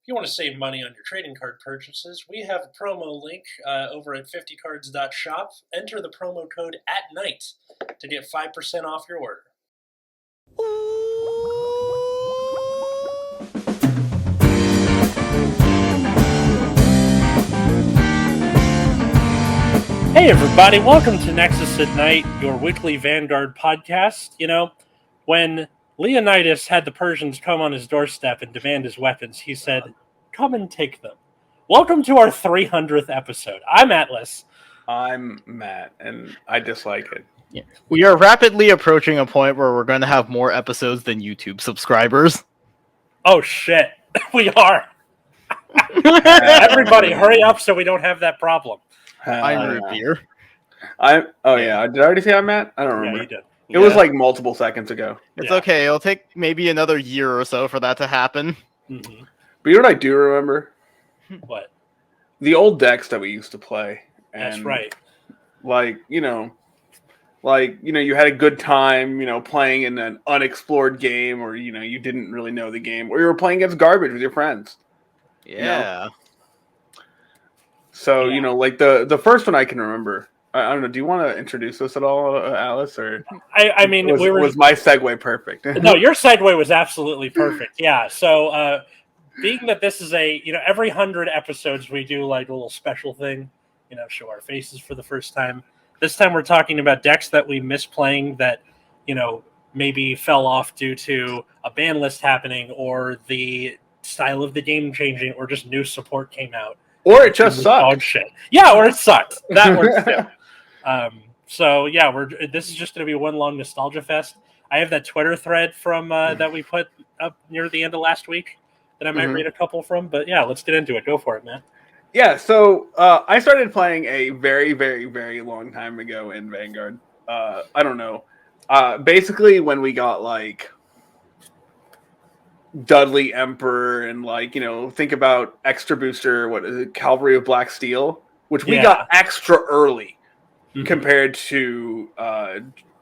you want to save money on your trading card purchases, we have a promo link over at 50cards.shop. Enter the promo code ATNIGHT to get 5% off your order. Hey everybody, welcome to Nexus at Night, your weekly Vanguard podcast. You know, when Leonidas had the Persians come on his doorstep and demand his weapons, he said, "Come and take them." Welcome to our 300th episode. I'm Atlas. I'm Matt, and I dislike it. Yeah. We are rapidly approaching a point where we're going to have more episodes than YouTube subscribers. Oh shit, we are. Everybody, hurry up so we don't have that problem. I'm root beer. Yeah. Did I already say I'm Matt? I don't remember. Yeah, you did. It was like multiple seconds ago. It's okay. It'll take maybe another year or so for that to happen. Mm-hmm. But you know what I do remember? What? The old decks that we used to play. And That's right. You had a good time, playing in an unexplored game, or you didn't really know the game, or you were playing against garbage with your friends. Yeah. So the first one I can remember. I don't know. Do you want to introduce us at all, Alice? Or I mean, was my segue perfect? No, your segue was absolutely perfect. Yeah. So, being that this is every 100 episodes we do like a little special thing, show our faces for the first time. This time we're talking about decks that we miss playing that, maybe fell off due to a ban list happening, or the style of the game changing, or just new support came out. Or it just sucked. Dog shit. Yeah, or it sucked. That works too. This is just going to be one long nostalgia fest. I have that Twitter thread from that we put up near the end of last week that I might read a couple from. But yeah, let's get into it. Go for it, man. Yeah, so I started playing a very, very, very long time ago in Vanguard. I don't know. Basically, when we got like Dudley Emperor and think about Extra Booster, what is it, Cavalry of Black Steel, which we got extra early compared to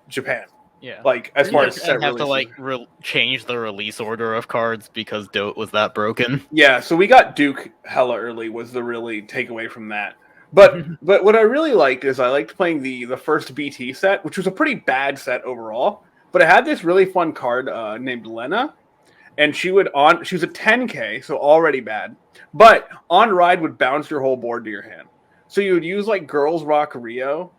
Japan. Yeah, as far as set have to change the release order of cards because Dote was that broken. Yeah, so we got Duke hella early was the really takeaway from that. But what I really liked is I liked playing the first BT set, which was a pretty bad set overall. But it had this really fun card named Lena. And she was a 10K, so already bad. But on ride would bounce your whole board to your hand. So you would use Girls Rock Rio,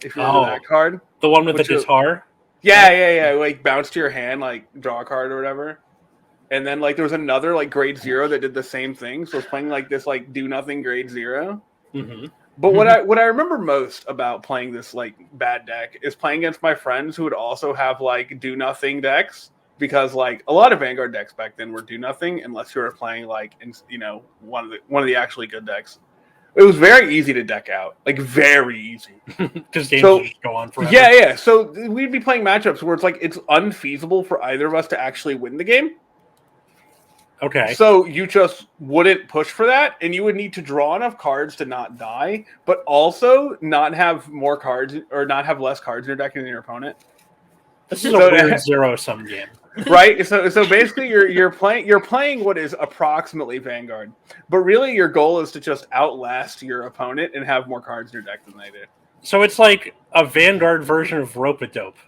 if you remember that card. The one with the guitar? Yeah. Bounce to your hand, draw a card or whatever. And then there was another grade 0 that did the same thing. So it's playing this do nothing grade 0. Mm-hmm. But what I remember most about playing this bad deck is playing against my friends who would also have do nothing decks. Because a lot of Vanguard decks back then were do nothing unless you were playing one of the actually good decks. It was very easy to deck out, very easy. Because games would just go on forever. Yeah. So we'd be playing matchups where it's unfeasible for either of us to actually win the game. Okay. So you just wouldn't push for that, and you would need to draw enough cards to not die, but also not have more cards or not have less cards in your deck than your opponent. This is a weird zero-sum game. Right, so basically you're playing what is approximately Vanguard, but really your goal is to just outlast your opponent and have more cards in your deck than they do. So it's like a Vanguard version of Rope-a-Dope.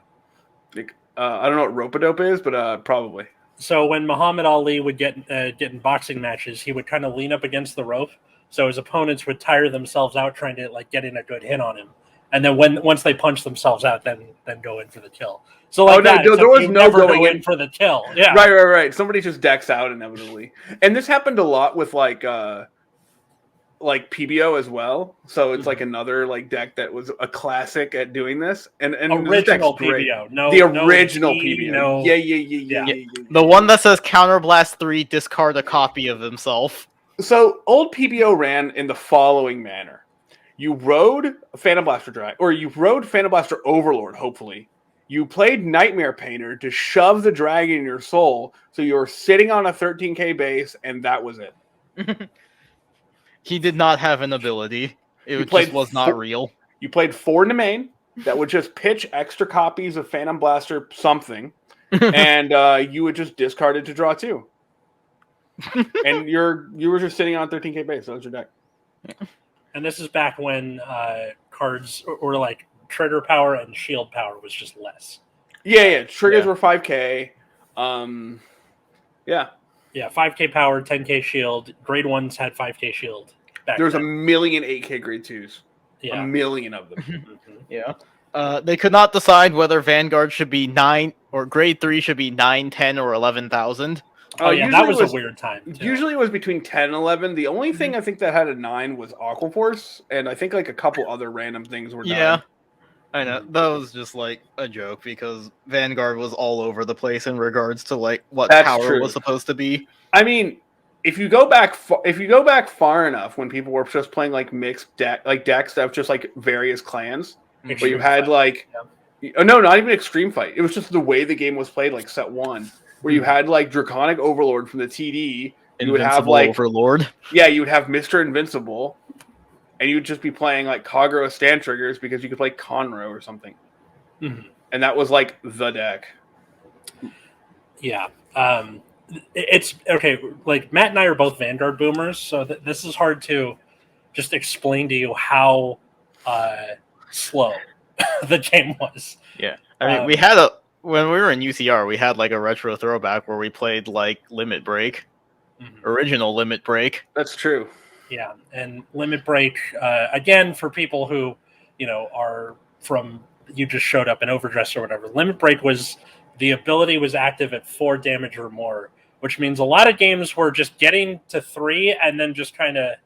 I don't know what Rope-a-Dope is, but probably. So when Muhammad Ali would get in boxing matches, he would kind of lean up against the rope, so his opponents would tire themselves out trying to get in a good hit on him, and then once they punch themselves out, then go in for the kill. So there was no going in for the kill. Yeah, right. Somebody just decks out inevitably, and this happened a lot with PBO as well. So it's another deck that was a classic at doing this. And original PBO, original PBO. Yeah. The one that says Counterblast 3, discard a copy of himself. So old PBO ran in the following manner: you rode Phantom Blaster Drag, or you rode Phantom Blaster Overlord, hopefully. You played Nightmare Painter to shove the dragon in your soul, so you were sitting on a 13k base, and that was it. He did not have an ability. It just was not real. You played 4 in the main that would just pitch extra copies of Phantom Blaster something, and you would just discard it to draw 2. And you were just sitting on 13k base. So that's your deck. And this is back when cards or like trigger power and shield power was just less. Yeah. Triggers were 5k. Yeah. Yeah, 5k power, 10k shield. Grade 1s had 5k shield. There's a million 8k grade 2s. Yeah. A million of them. Yeah. They could not decide whether Vanguard should be 9 or grade 3 should be 9, 10, or 11,000. Oh yeah, that was a weird time. Too. Usually it was between 10 and 11. The only thing I think that had a 9 was Aquaforce, and I think like a couple other random things were done. Yeah. I know. That was just like a joke because Vanguard was all over the place in regards to like what power was supposed to be. I mean, if you go back far enough when people were just playing like mixed decks of just like various clans, where you had like no, not even Extreme Fight. It was just the way the game was played, like set 1, where you had like Draconic Overlord from the TD. You would have like Overlord. Yeah, you would have Mr. Invincible, and you'd just be playing like Kagura stand triggers because you could play Conroe or something. Mm-hmm. And that was like the deck. Yeah. It's okay. Like Matt and I are both Vanguard boomers, so this is hard to just explain to you how slow the game was. Yeah. I mean, when we were in UCR, we had like a retro throwback where we played like Limit Break, original Limit Break. That's true. Yeah, and Limit Break again for people who are from you just showed up in Overdress or whatever. Limit Break was the ability was active at 4 damage or more, which means a lot of games were just getting to 3 and then just kind of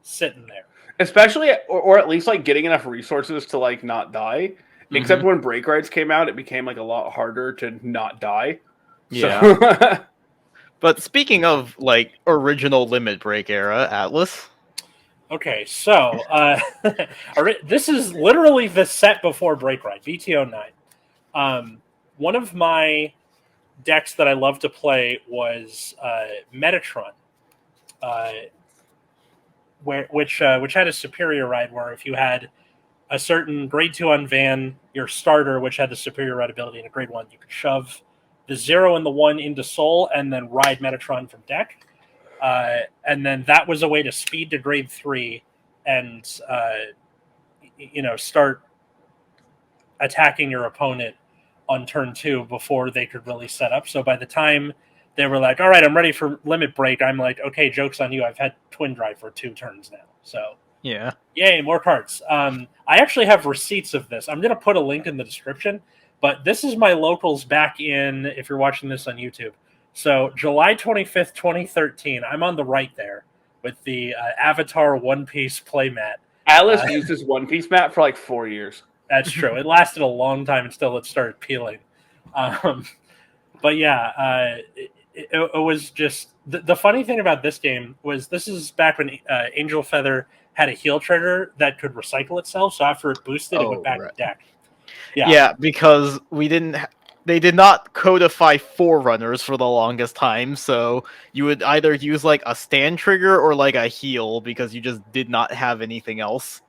sitting there. Especially, or at least like getting enough resources to like not die. Except when Break Rides came out, it became like a lot harder to not die. Yeah. So But speaking of like original Limit Break era, Atlas. Okay, so this is literally the set before Break Ride, BT09. One of my decks that I love to play was Metatron, which had a superior ride where if you had a certain grade 2 on Van, your starter, which had the superior ride ability, and a grade 1, you could shove the 0 and the 1 into Soul and then ride Metatron from deck. And then that was a way to speed to grade 3 and start attacking your opponent on turn 2 before they could really set up. So by the time they were like, all right, I'm ready for Limit Break, I'm like, okay, joke's on you. I've had Twin Drive for 2 turns now. So yeah, yay, more cards. I actually have receipts of this. I'm going to put a link in the description, but this is my locals back in, if you're watching this on YouTube. So July 25th, 2013, I'm on the right there with the Avatar One Piece playmat. Atlas used this One Piece mat for like 4 years. That's true. It lasted a long time until it started peeling. But yeah, it was just... The funny thing about this game was this is back when Angel Feather had a heal trigger that could recycle itself. So after it boosted, it went back to deck. Yeah, because we didn't... They did not codify Forerunners for the longest time, so you would either use like a stand trigger or like a heal because you just did not have anything else.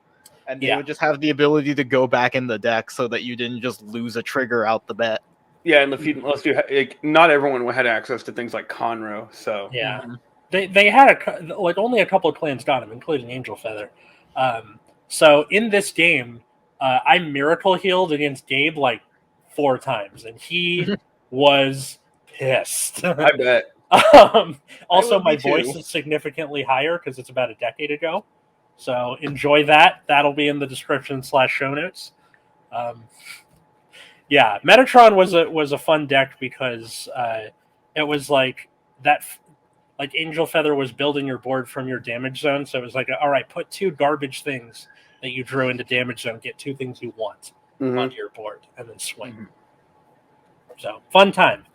And they would just have the ability to go back in the deck so that you didn't just lose a trigger out the bet. Yeah, and unless you not everyone had access to things like Conroe, so yeah, they had only a couple of clans got them, including Angel Feather. So in this game, I miracle healed against Gabe like 4 times, and he was pissed. I bet. Also, my voice is significantly higher because it's about a decade ago. So enjoy that. That'll be in the description / show notes. Yeah, Metatron was a fun deck because it was like that. Like Angel Feather was building your board from your damage zone, so it was like, all right, put 2 garbage things that you drew into damage zone, get 2 things you want onto your board, and then swing. So fun time.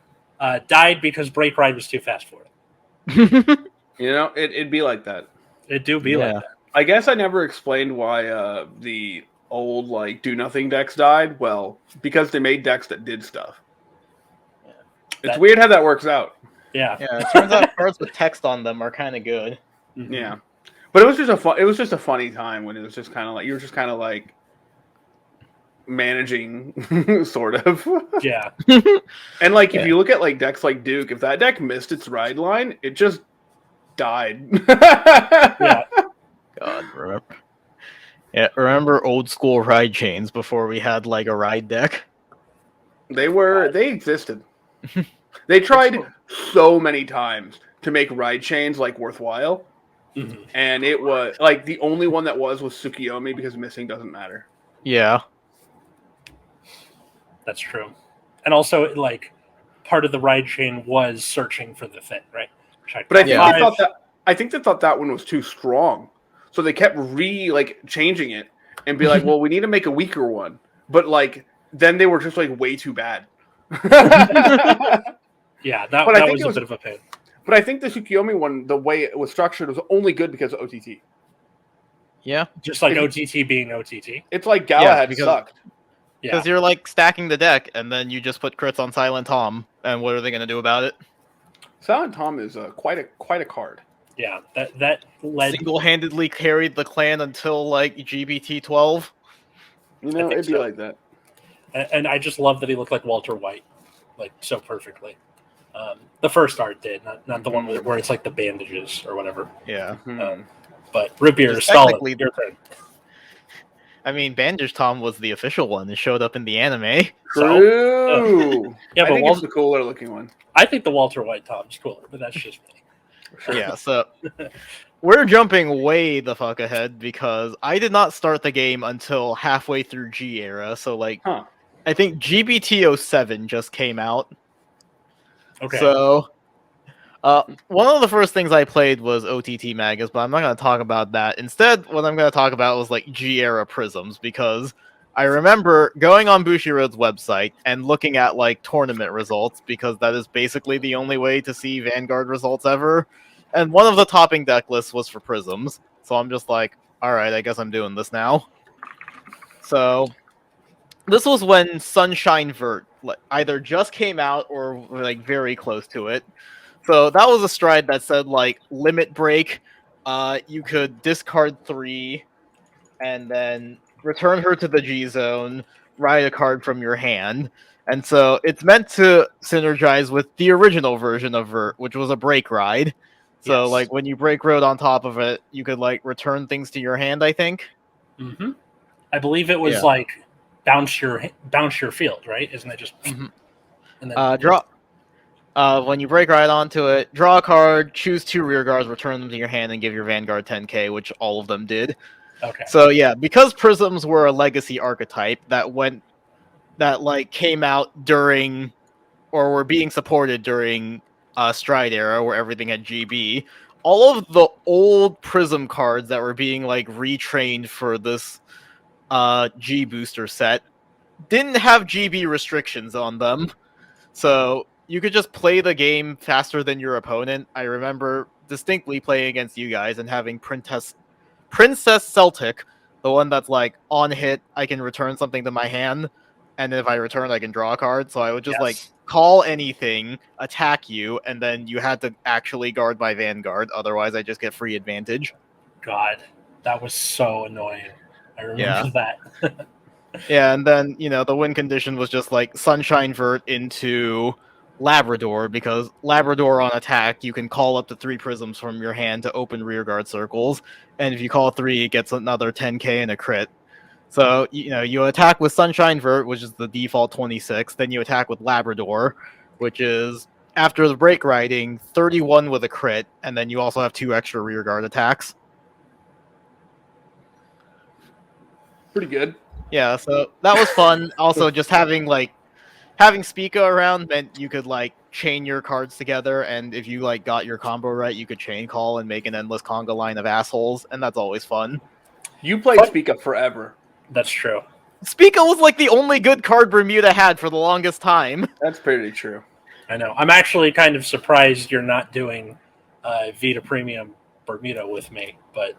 Died because Break Ride was too fast for it. It'd be like that. It do be like that. I guess I never explained why the old like do nothing decks died. Well, because they made decks that did stuff. Yeah. It's weird how that works out. Yeah. It turns out cards with text on them are kind of good. Mm-hmm. Yeah, but it was just a funny time when it was just kind of like you were just kind of like managing, sort of. Yeah. And like if you look at like decks like Duke, if that deck missed its ride line, it just died. Yeah. God, remember? Yeah, remember old school ride chains before we had like a ride deck? They existed. They tried so many times to make ride chains like worthwhile, Mhm. and it was like the only one that was Tsukiyomi because missing doesn't matter. Yeah. That's true. And also, like, part of the ride chain was searching for the fit, right? But I think Yeah. they thought that they thought that one was too strong, so they kept changing it and be like, well, we need to make a weaker one. But like then they were just like way too bad. Yeah, that But I think was it a was- bit of a pain. But I think the Tsukiyomi one, the way it was structured, was only good because of OTT. Yeah. Just like If- OTT being OTT. It's like Galahad because- sucked. Yeah. Because you're like stacking the deck, and then you just put crits on Silent Tom, and what are they gonna do about it? Silent Tom is quite a card. Yeah. That led. Single-handedly carried the clan until like GBT 12. You know, think it'd be so. like that. And I just love that he looked like Walter White, like so perfectly. The first art did, not the one where it's like the bandages or whatever. Yeah. But Root Beer, Just Stalin, technically- your turn. I mean, Bandage Tom was the official one that showed up in the anime. True. Yeah, I but think it's the cooler looking one. I think the Walter White Tom's cooler, but that's just me. Yeah, so we're jumping way the fuck ahead because I did not start the game until halfway through G era. So like, Huh. I think GBT 07 just came out. Okay. So, one of the first things I played was OTT Magus, but I'm not going to talk about that. Instead, what I'm going to talk about was like G-era prisms, because I remember going on Bushiroad's website and looking at like tournament results, because that is basically the only way to see Vanguard results ever. And one of the topping deck lists was for prisms, so I'm just like, all right, I guess I'm doing this now. So, this was when Sunshine Vert either just came out or were like very close to it. So that was a stride that said like limit break. You could discard 3 and then return her to the G zone, write a card from your hand. And so it's meant to synergize with the original version of Vert, which was a break ride. So Yes. like when you break road on top of it, you could like return things to your hand, I think. Mm-hmm. I believe it was Yeah. like bounce your field, right? Isn't it just Mhm. and then Draw. When you break right onto it, draw a card, choose 2 rear guards, return them to your hand, and give your Vanguard 10k, which all of them did. Okay. So yeah, because prisms were a legacy archetype that came out during, or were being supported during Stride era, where everything had GB. All of the old prism cards that were being like retrained for this G booster set didn't have GB restrictions on them, so you could just play the game faster than your opponent. I remember distinctly playing against you guys and having Princess Celtic, the one that's like on hit, I can return something to my hand, and if I return, I can draw a card. So I would just like call anything, attack you, and then you had to actually guard my Vanguard. Otherwise, I just get free advantage. God, that was so annoying. I remember Yeah. that. Yeah, and then, the win condition was just like Sunshine Vert into Labrador, because Labrador on attack, you can call up to 3 prisms from your hand to open rearguard circles, and if you call 3, it gets another 10k and a crit. So, you attack with Sunshine Vert, which is the default 26, then you attack with Labrador, which is, after the break riding, 31 with a crit, and then you also have 2 extra rearguard attacks. Pretty good. Yeah, so that was fun. Also, just having Spica around meant you could chain your cards together, and if you got your combo right, you could chain call and make an endless conga line of assholes, and that's always fun. You played Speak Up forever. That's true. Spica was the only good card Bermuda had for the longest time. That's pretty true. I know. I'm actually kind of surprised you're not doing Vita Premium Bermuda with me, but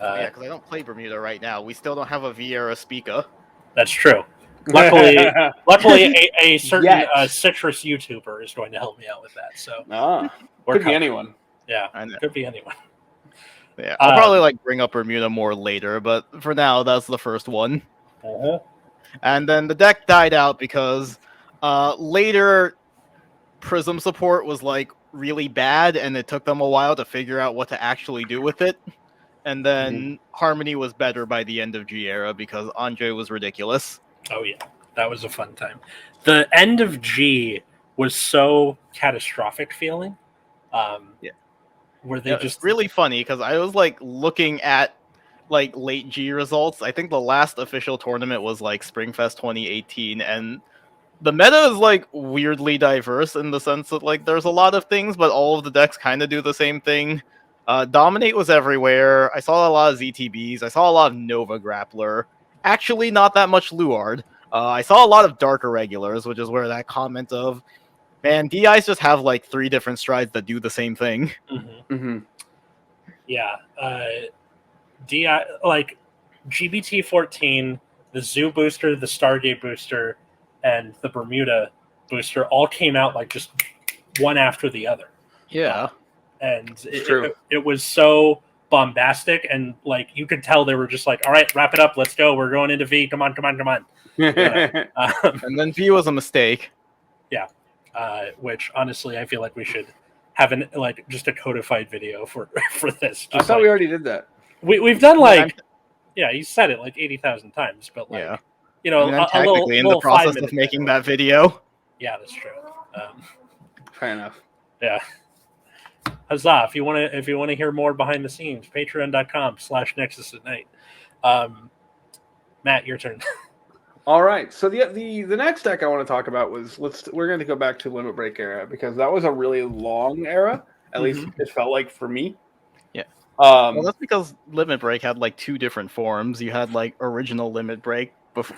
Yeah, because I don't play Bermuda right now. We still don't have a Vieira Spica. that's true. Luckily, a certain Yes. citrus YouTuber is going to help me out with that. So we're Could be covered. anyone. Yeah, I know. could be anyone. Yeah, I'll probably bring up Bermuda more later, but for now, that's the first one. Uh-huh. And then the deck died out because later Prism support was really bad, and it took them a while to figure out what to actually do with it. And then Harmony was better by the end of G era because Andre was ridiculous. Oh yeah, that was a fun time. The end of G was so catastrophic feeling. Where they just it's really funny because I was like looking at like late G results. I think the last official tournament was like Springfest 2018, and the meta is like weirdly diverse in the sense that like there's a lot of things, but all of the decks kind of do the same thing. Dominate was everywhere. I saw a lot of ZTBs. I saw a lot of Nova Grappler. Actually, not that much Luard. I saw a lot of Dark Irregulars, which is where that comment of, man, DIs just have like 3 different strides that do the same thing. Yeah. DI, like GBT 14, the Zoo booster, the Stargate booster, and the Bermuda booster all came out like just one after the other. Yeah. And it was so bombastic, and like you could tell they were just like, all right, wrap it up, let's go, we're going into V, come on. And then V was a mistake. Yeah. Which honestly I feel like we should have just a codified video for this. I thought we already did that. We've done you said it like 80,000 times, but like I'm technically in the process of making that video. Yeah, that's true. Fair enough. Yeah. Huzzah! If you want to hear more behind the scenes, patreon.com/Nexus at night. Matt, your turn. All right. So the next deck I want to talk about was we're going to go back to Limit Break era because that was a really long era. At least it felt like for me. Yeah. Well, that's because Limit Break had like 2 different forms. You had like original Limit Break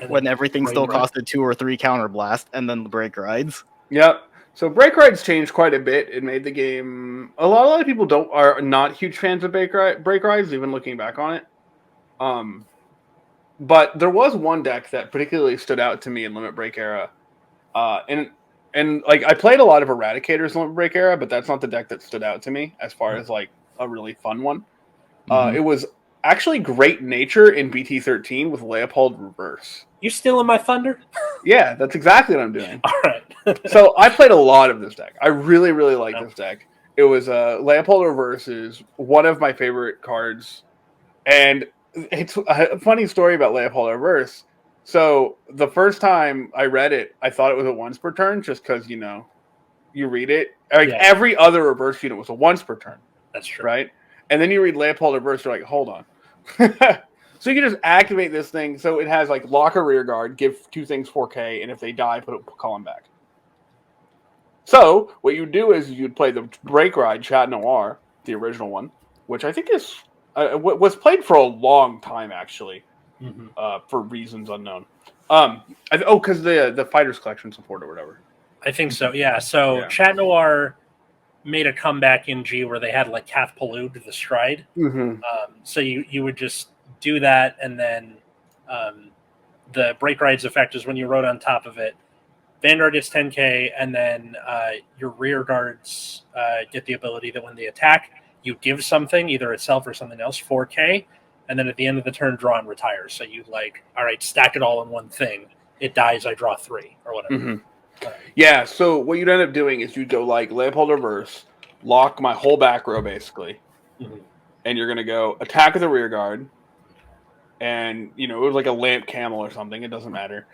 when everything still costed 2 or 3 counterblast, and then the Break Rides. Yep. So Break Rides changed quite a bit. It made the game. A lot of people are not huge fans of Break Rides, even looking back on it. But there was one deck that particularly stood out to me in Limit Break era, and like I played a lot of Eradicators in Limit Break era, but that's not the deck that stood out to me as far as like a really fun one. It was actually Great Nature in BT13 with Leopold Reverse. You stealing my thunder? Yeah, that's exactly what I'm doing. All right. So I played a lot of this deck. I really, really like this deck. It was Leopold Reverse is one of my favorite cards, and it's a funny story about Leopold Reverse. So the first time I read it, I thought it was a once per turn, just because you read it. Like every other reverse unit was a once per turn. That's true, right? And then you read Leopold Reverse, you're like, hold on. So you can just activate this thing. So it has like lock or rear guard, give 2 things 4K, and if they die, call them back. So what you do is you'd play the Break Ride Chat Noir, the original one, which I think is was played for a long time actually, for reasons unknown. Because the Fighters Collection support or whatever. I think so. Yeah. So Chat Noir made a comeback in G where they had like Cath Palud, the Stride. So you would just do that, and then the Break Ride's effect is when you rode on top of it, Vanguard gets 10k, and then your rear guards get the ability that when they attack, you give something, either itself or something else, 4k, and then at the end of the turn, draw and retire. So you all right, stack it all in one thing. It dies, I draw 3, or whatever. Yeah, so what you'd end up doing is you'd go like Leopold Reverse, lock my whole back row basically, and you're going to go attack with a rear guard, and it was like a Lamp Camel or something, it doesn't matter.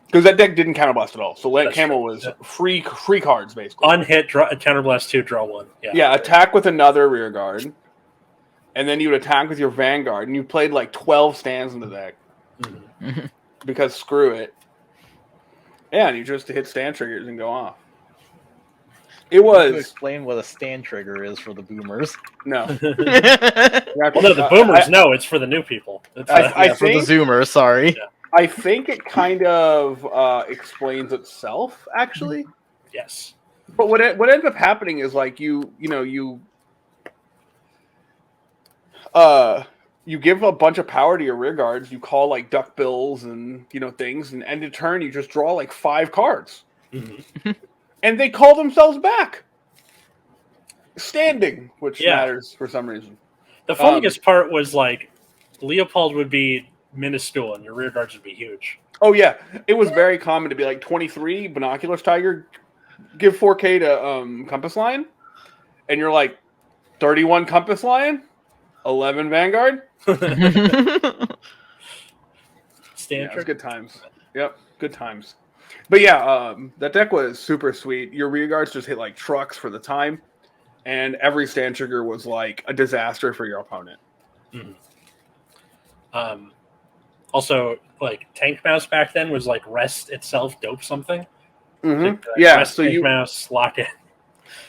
Because that deck didn't counterblast at all. So Lamp Camel was free cards, basically. Unhit, counterblast 2, draw 1. Yeah, attack with another rear guard, and then you would attack with your Vanguard, and you played like 12 stands in the deck. Because screw it. Yeah, and you just hit stand triggers and go off. It was... explain what a stand trigger is for the boomers. No. Well, no, the boomers know it's for the new people. It's, I think, for the zoomers, sorry. Yeah. I think it kind of explains itself, actually. Yes. But what ends up happening is like you give a bunch of power to your rear guards. You call like duckbills and things, and end of turn you just draw like 5 cards, and they call themselves back, standing, which matters for some reason. The funniest part was like Leopold would be minuscule and your rear guards would be huge. Oh yeah, it was very common to be like 23 Binoculars Tiger, give 4K to Compass Lion, and you're like 31 Compass Lion, 11 Vanguard. Stand Yeah, it was good times. Yep, good times. But yeah, that deck was super sweet. Your rear guards just hit like trucks for the time, and every stand trigger was like a disaster for your opponent. Also, like tank mouse back then was like rest itself dope something. Like, Yeah, rest so tank you mouse, lock it.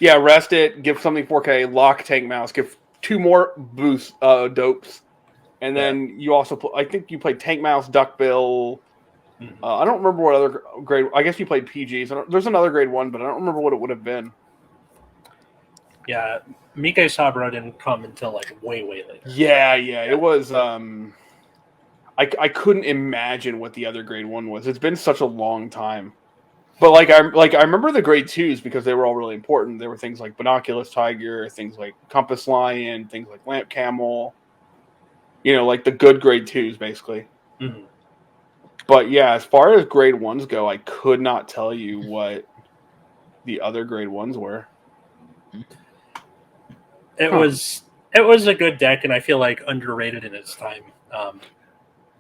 yeah rest it, give something 4K, lock tank mouse, give 2 more boost dopes, and then you also I think you played tank mouse, duckbill. I don't remember what other grade. I guess you played PGs. There's another grade 1, but I don't remember what it would have been. Yeah, Mike Sabro didn't come until like way later. Yeah, it was. I couldn't imagine what the other grade 1 was. It's been such a long time. But I remember the grade 2s because they were all really important. There were things like Binoculus Tiger, things like Compass Lion, things like Lamp Camel. Like the good grade 2s basically. Mm-hmm. But yeah, as far as grade 1s go, I could not tell you what the other grade 1s were. It was a good deck, and I feel like underrated in its time.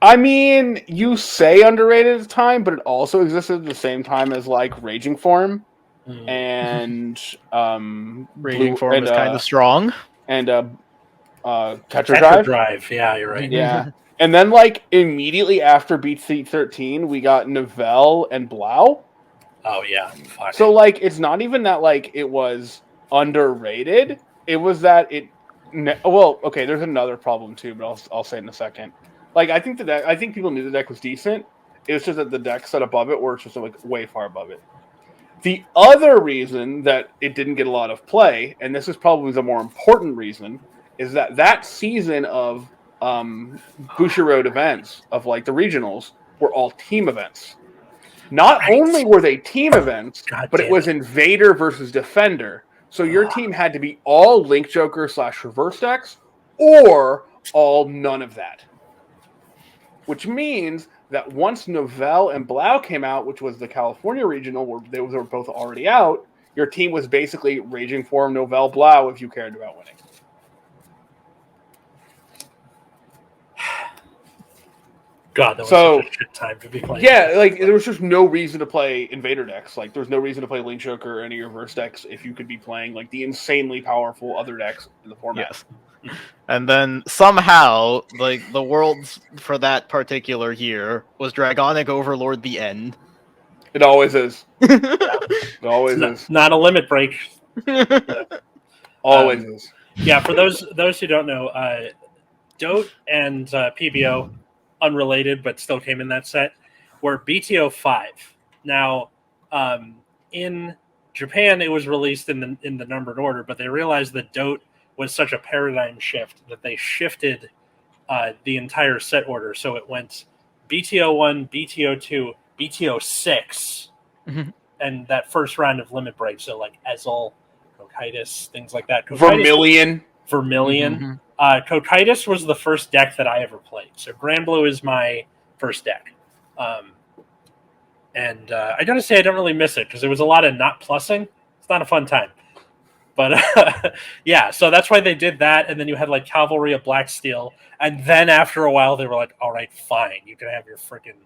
I mean, you say underrated at the time, but it also existed at the same time as like Raging Form and Raging Form is kind of strong. And Tetra Drive. Yeah, you're right. Yeah. And then like immediately after BT 13, we got Novell and Blau. Oh yeah. Fuck. So like it's not even that like it was underrated. It was that well, okay, there's another problem too, but I'll say it in a second. Like I think people knew the deck was decent. It was just that the deck set above it were just like way far above it. The other reason that it didn't get a lot of play, and this is probably the more important reason, is that season of Bushiroad events of like the regionals were all team events. Not only were they team events, but it was Invader versus Defender. So your team had to be all Link Joker / reverse decks, or all none of that. Which means that once Novell and Blau came out, which was the California regional, where they were both already out, your team was basically Raging Form, Novell, Blau if you cared about winning. God, that was such a shit time to be playing. Yeah, like there was just no reason to play Invader decks. Like there's no reason to play Link Joker or any reverse decks if you could be playing like the insanely powerful other decks in the format. Yes. And then somehow, like the worlds for that particular year was Dragonic Overlord the end. It always is. It always is. Not a limit break. Always is. Yeah, for those who don't know, Dote and PBO, unrelated but still came in that set, were BTO 5. Now, in Japan, it was released in the numbered order, but they realized that Dote was such a paradigm shift that they shifted the entire set order. So it went BTO 1, BTO 2, BTO 6, and that first round of limit break. So like Ezel, Cocytus, things like that. Vermilion. Cocytus was the first deck that I ever played. So Grand Blue is my first deck. And I gotta say I don't really miss it because there was a lot of not plussing. It's not a fun time. But yeah, so that's why they did that. And then you had like Cavalry of Black Steel. And then after a while, they were like, all right, fine. You can have your freaking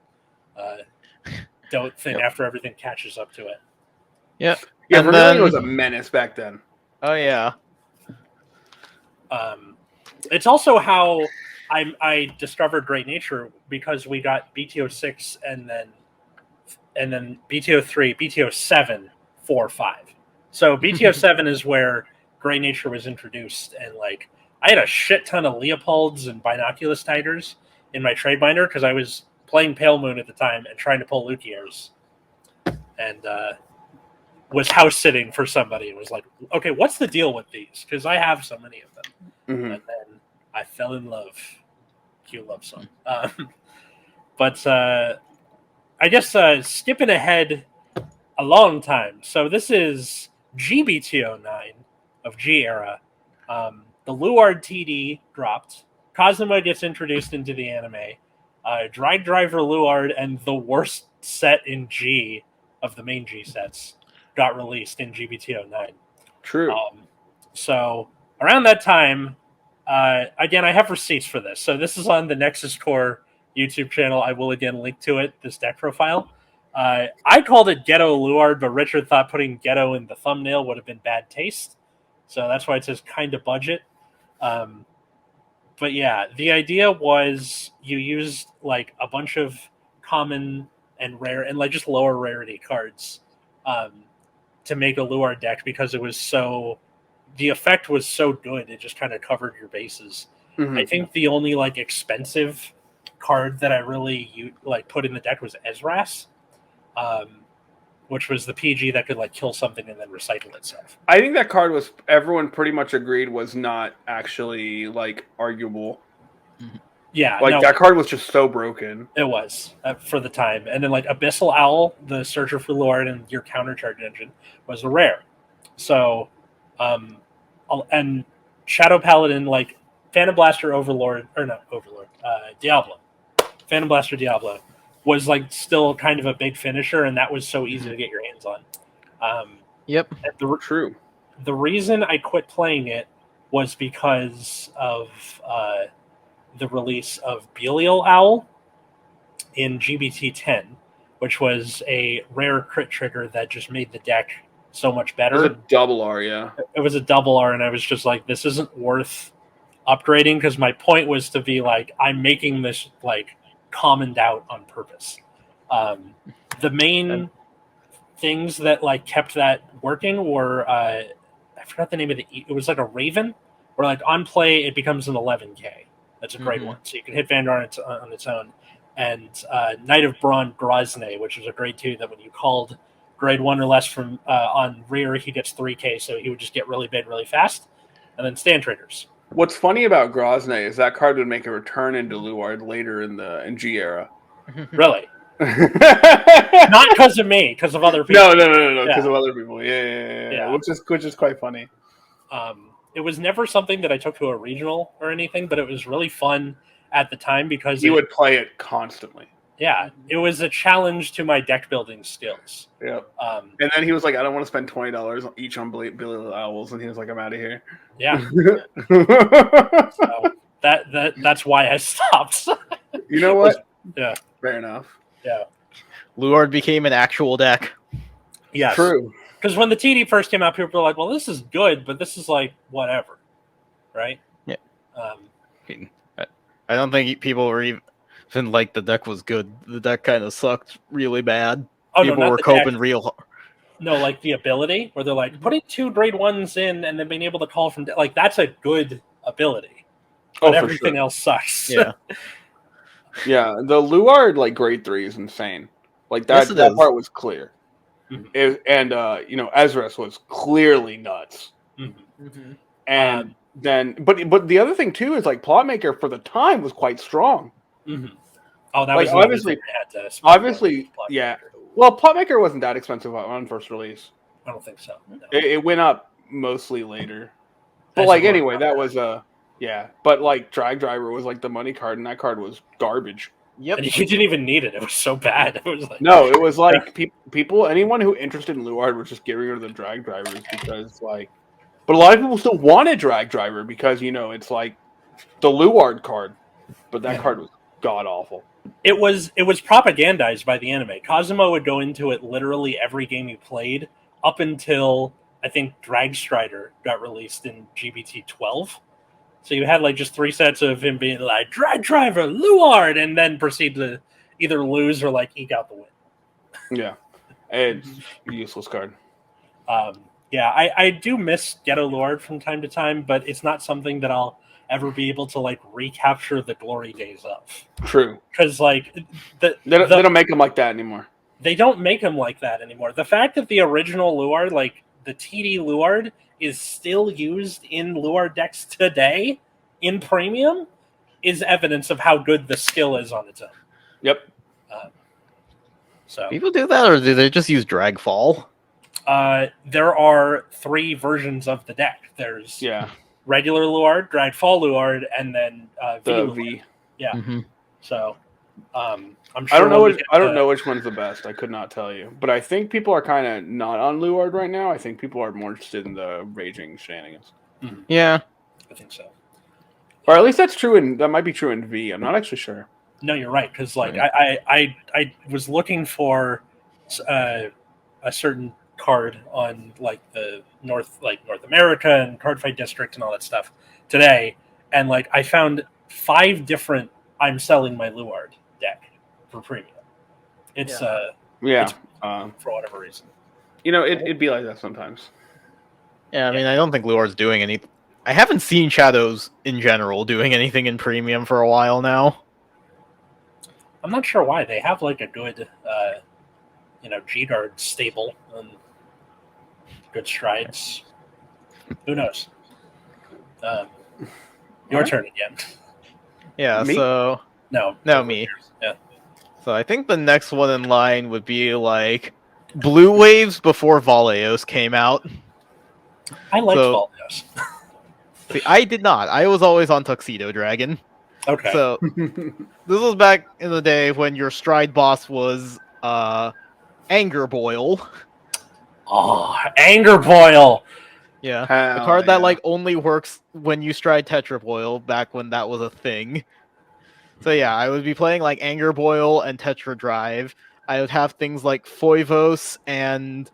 Dote thing after everything catches up to it. Yep. Yeah, Vermilion was a menace back then. Oh, yeah. It's also how I discovered Great Nature because we got BTO 6 and then BTO 3, BTO 7, 4, 5. So BTO 7 is where Great Nature was introduced, and like I had a shit ton of Leopolds and Binoculus Tigers in my trade binder because I was playing Pale Moon at the time and trying to pull Lukiers, and was house sitting for somebody and was like, okay, what's the deal with these? Because I have so many of them. And then I fell in love. Cue love song. But I guess skipping ahead a long time. So this is GBTO 9 of G era. The Luard TD dropped. Kazuma gets introduced into the anime. Drag Driver Luard and the worst set in G of the main G sets got released in GBT09. True. So around that time, again, I have receipts for this. So this is on the Nexus Core YouTube channel. I will again link to it, this deck profile. I called it Ghetto Luard, but Richard thought putting Ghetto in the thumbnail would have been bad taste. So that's why it says kind of budget. But yeah, the idea was you used like a bunch of common and rare and like just lower rarity cards to make a Luard deck because it was so... The effect was so good, it just kind of covered your bases. I think the only like expensive card that I really put in the deck was Ezras, which was the PG that could like kill something and then recycle itself. I think that card was, everyone pretty much agreed, was not actually like arguable. Yeah, like that card was just so broken. It was for the time, and then like Abyssal Owl, the Searcher for Lord, and your countercharge engine was a rare. So, and Shadow Paladin, like Phantom Blaster Overlord, or not Overlord, Diablo, Phantom Blaster Diablo was like still kind of a big finisher, and that was so easy to get your hands on. Yep, true. The reason I quit playing it was because of the release of Belial Owl in GBT10, which was a rare crit trigger that just made the deck so much better. It was a double R, yeah. It was a double R, and I was just like, this isn't worth upgrading, because my point was to be like, I'm making this like commoned out on purpose. The main things that like kept that working were I forgot the name of it was like a Raven, where like on play it becomes an 11k. That's a great one. So you can hit Vanguard on its own. And Knight of Braun Grozny, which was a grade 2 that when you called grade 1 or less from on rear, he gets 3k, so he would just get really big really fast. And then stand triggers. What's funny about Grozny is that card would make a return into Luard later in G era. Really? Not because of me, because of other people. No, because of other people. Yeah. Which is quite funny. It was never something that I took to a regional or anything, but it was really fun at the time because you would play it constantly. Yeah, it was a challenge to my deck building skills. Yeah. And then he was like, I don't want to spend $20 each on Billy Owls, and he was like, I'm out of here. Yeah. So that's why I stopped. You know what? Yeah. Fair enough. Yeah. Luard became an actual deck. Yes. True. Because when the TD first came out, people were like, well, this is good, but this is like whatever. Right? Yeah. I don't think people were even like the deck was good. The deck kind of sucked really bad. Oh, people were coping real hard. No, like the ability where they're like putting 2 grade 1s in and then being able to call from like that's a good ability. But everything else sucks. Yeah. Yeah, the Luard like grade 3 is insane. Like that part was clear. And Ezras was clearly nuts. And then but the other thing too is like Plotmaker for the time was quite strong. Oh, that like, was obviously yeah. Well, Plotmaker wasn't that expensive on first release. I don't think so. No. It went up mostly later. But like anyway, that was yeah. But like Drag Driver was like the money card, and that card was garbage. Yep. And you didn't even need it. It was so bad. It was like it was like people, anyone who interested in Luard was just getting rid of the Drag Drivers because like, but a lot of people still wanted Drag Driver because it's like the Luard card, but that card was god awful. It was propagandized by the anime. Kazuma would go into it literally every game he played up until I think Drag Strider got released in GBT 12. So you had like just 3 sets of him being like Drag Driver, Luard, and then proceed to either lose or like eke out the win. Yeah, it's a useless card. Yeah, I do miss Ghetto Luard from time to time, but it's not something that I'll ever be able to like recapture the glory days of. True, because like they don't make them like that anymore. They don't make them like that anymore. The fact that the original Luard, like the TD Luard, is still used in Luard decks today in Premium is evidence of how good the skill is on its own. Yep. So people do that, or do they just use Dragfall? There are 3 versions of the deck. There's regular Luard, Dragfall Luard, and then the V. V. Yeah. So I'm sure I don't know. when we get I don't to- know which one's the best. I could not tell you. But I think people are kind of not on Luard right now. I think people are more interested in the raging shenanigans. Yeah. I think so. Or at least that's true. That might be true in V. I'm not actually sure. No, you're right. Because like Right. I was looking for a certain card on like the North America and Card Fight District and all that stuff today, and like I found 5 different I'm selling my Luard deck for premium. It's Yeah. It's- for whatever reason. It'd be like that sometimes. Yeah, I mean, I don't think Luard's doing any. I haven't seen Shadows in general doing anything in premium for a while now. I'm not sure why they have like a good G-Guard stable and good strides. Who knows? Your turn again. Yeah, Me? so No, me. Yeah. So I think the next one in line would be like Blue Waves before Valeos came out. I liked So- Valdez. See, I did not. I was always on Tuxedo Dragon. Okay. So this was back in the day when your stride boss was Anger Boil. Oh, Anger Boil. Yeah. Hell The card that yeah. like only works when you stride Tetra Boil back when that was a thing. So yeah, I would be playing like Anger Boil and Tetra Drive. I would have things like Foivos and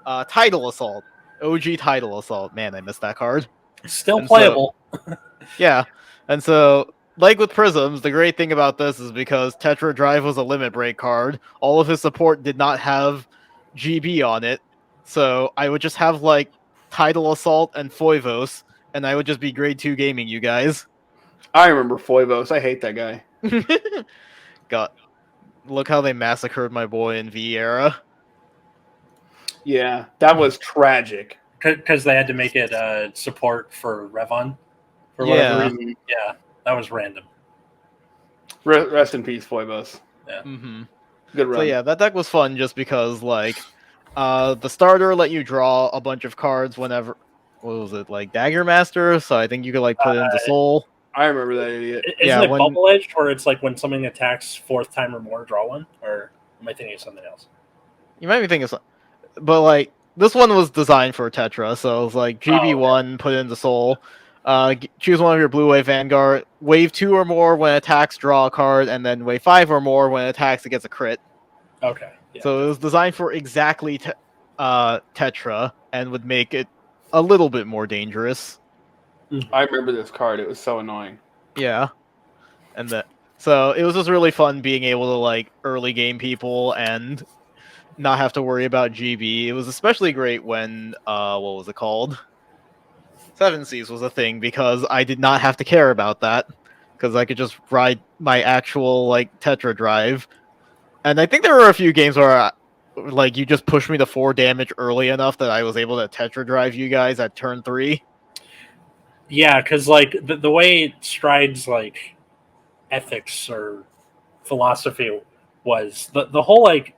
Tidal Assault. OG Tidal Assault. Man, I missed that card. Still And playable. Yeah. And so, like with Prisms, the great thing about this is because Tetra Drive was a limit break card, all of his support did not have GB on it. So I would just have like Tidal Assault and Foivos, and I would just be grade 2 gaming you guys. I remember Foivos. I hate that guy. God. Look how they massacred my boy in V era. Yeah, that was tragic. Because they had to make it support for Revon for whatever Yeah. reason. Yeah, that was random. Rest in peace, Foivos. Mm-hmm. Good run. So yeah, that deck was fun just because like the starter let you draw a bunch of cards whenever what was it, like Dagger Master, so I think you could like put it into Soul. I remember that idiot. Isn't Yeah, it when- Bubble Edged where it's like when something attacks 4th time or more, draw one? Or am I thinking of something else? You might be thinking but like this one was designed for Tetra, so it was like GB1, put it into Soul. Choose one of your Blue Wave Vanguard. Wave 2 or more when it attacks, draw a card, and then Wave 5 or more when it attacks, it gets a crit. Okay. Yeah. So it was designed for exactly Tetra and would make it a little bit more dangerous. I remember this card. It was so annoying. Yeah. So it was just really fun being able to like early game people and not have to worry about GB. It was especially great when what was it called? Seven Seas was a thing because I did not have to care about that because I could just ride my actual like Tetra Drive. And I think there were a few games where like you just pushed me to 4 damage early enough that I was able to Tetra Drive you guys at turn 3. Yeah, because like the way Stride's like ethics or philosophy was the whole like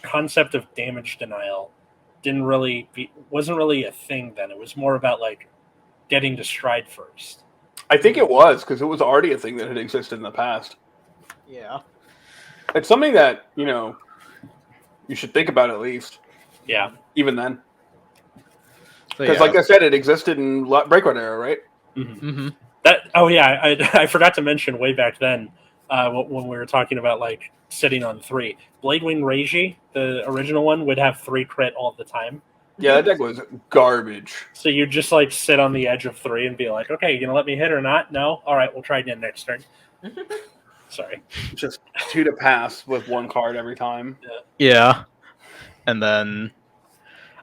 concept of damage denial wasn't really a thing then. It was more about like getting to Stride first. I think it was because it was already a thing that had existed in the past. Yeah. It's something that you should think about at least. Yeah. Even then, So, because like I said, it existed in Breakout era, right? Mm-hmm. I forgot to mention way back then when we were talking about like sitting on 3. Bladewing Reiji, the original one, would have 3 crit all the time. Yeah, that deck was garbage. So you just like sit on the edge of 3 and be like, okay, you gonna let me hit or not? No? All right, we'll try again next turn. Sorry. Just 2 to pass with 1 card every time. Yeah. And then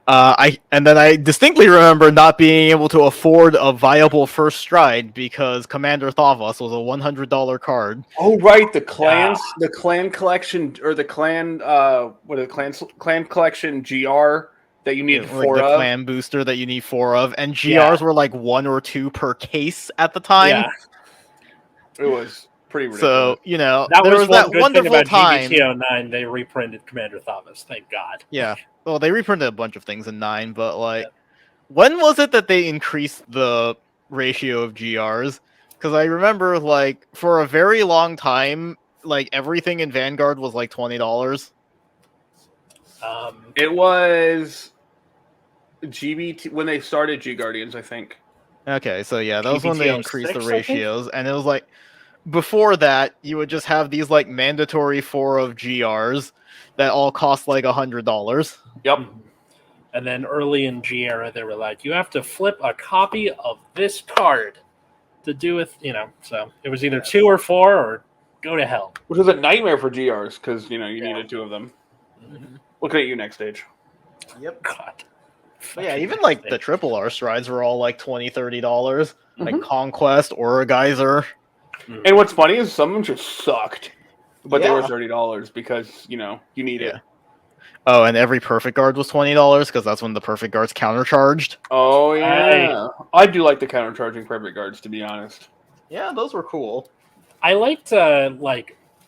I distinctly remember not being able to afford a viable first stride because Commander Thavas was a $100 card. Oh right, the clans, the clan collection or the clan clan collection GR that you need Like 4 the of. clan booster that you need 4 of, and GRs were like 1 or 2 per case at the time. Yeah. It was pretty ridiculous. So That there was was that one good thing wonderful about time. GBT09. They reprinted Commander Thavas. Thank God. Yeah. Well, they reprinted a bunch of things in 9, but like, when was it that they increased the ratio of GRs? Because I remember, like, for a very long time, like everything in Vanguard was like $20. It was GBT when they started G Guardians, I think. Okay, so yeah, that was when they GBT increased the 06, I think? ratios, and it was like before that you would just have these like mandatory 4 of GRs that all cost like $100. Yep. And then early in G era, they were like, you have to flip a copy of this card to do with, so it was either 2 or 4 or go to hell. Which was a nightmare for GRs because, you needed 2 of them. Mm-hmm. Looking at you next stage. Yep. God. But yeah, even like the triple R strides were all like $20, $30. Like Conquest or a Geyser. And what's funny is some of them just sucked. But they were Yeah. $30 because, you need it. Oh, and every Perfect Guard was $20 because that's when the Perfect Guards countercharged. Oh, yeah. I do like the countercharging Perfect Guards, to be honest. Yeah, those were cool. I liked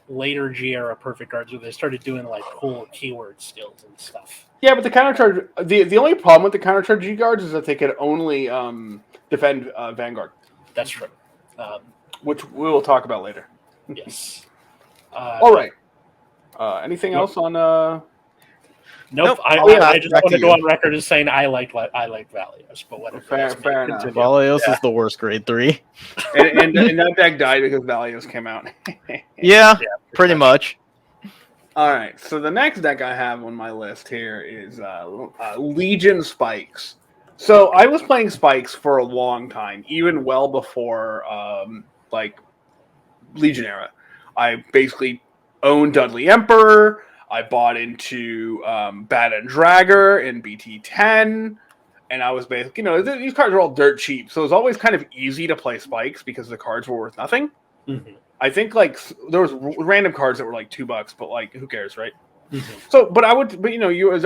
later G era Perfect Guards where they started doing like cool keyword skills and stuff. Yeah, but the countercharge... The only problem with the countercharge G-Guards is that they could only defend Vanguard. That's true. Which we will talk about later. Yes. All right. Anything else on... Nope. Nope. I just want to go on record as saying I like Valios, but whatever. Fair enough. Valios is the worst grade 3. and that deck died because Valios came out. Yeah, pretty much. All right, so the next deck I have on my list here is Legion Spikes. So I was playing Spikes for a long time, even well before Legion era. I basically owned Dudley Emperor. I bought into Bat and Dragger in BT10, and I was basically, these cards are all dirt cheap, so it was always kind of easy to play Spikes because the cards were worth nothing. Mm-hmm. I think there was random cards that were like $2, but who cares, right? Mm-hmm. So, I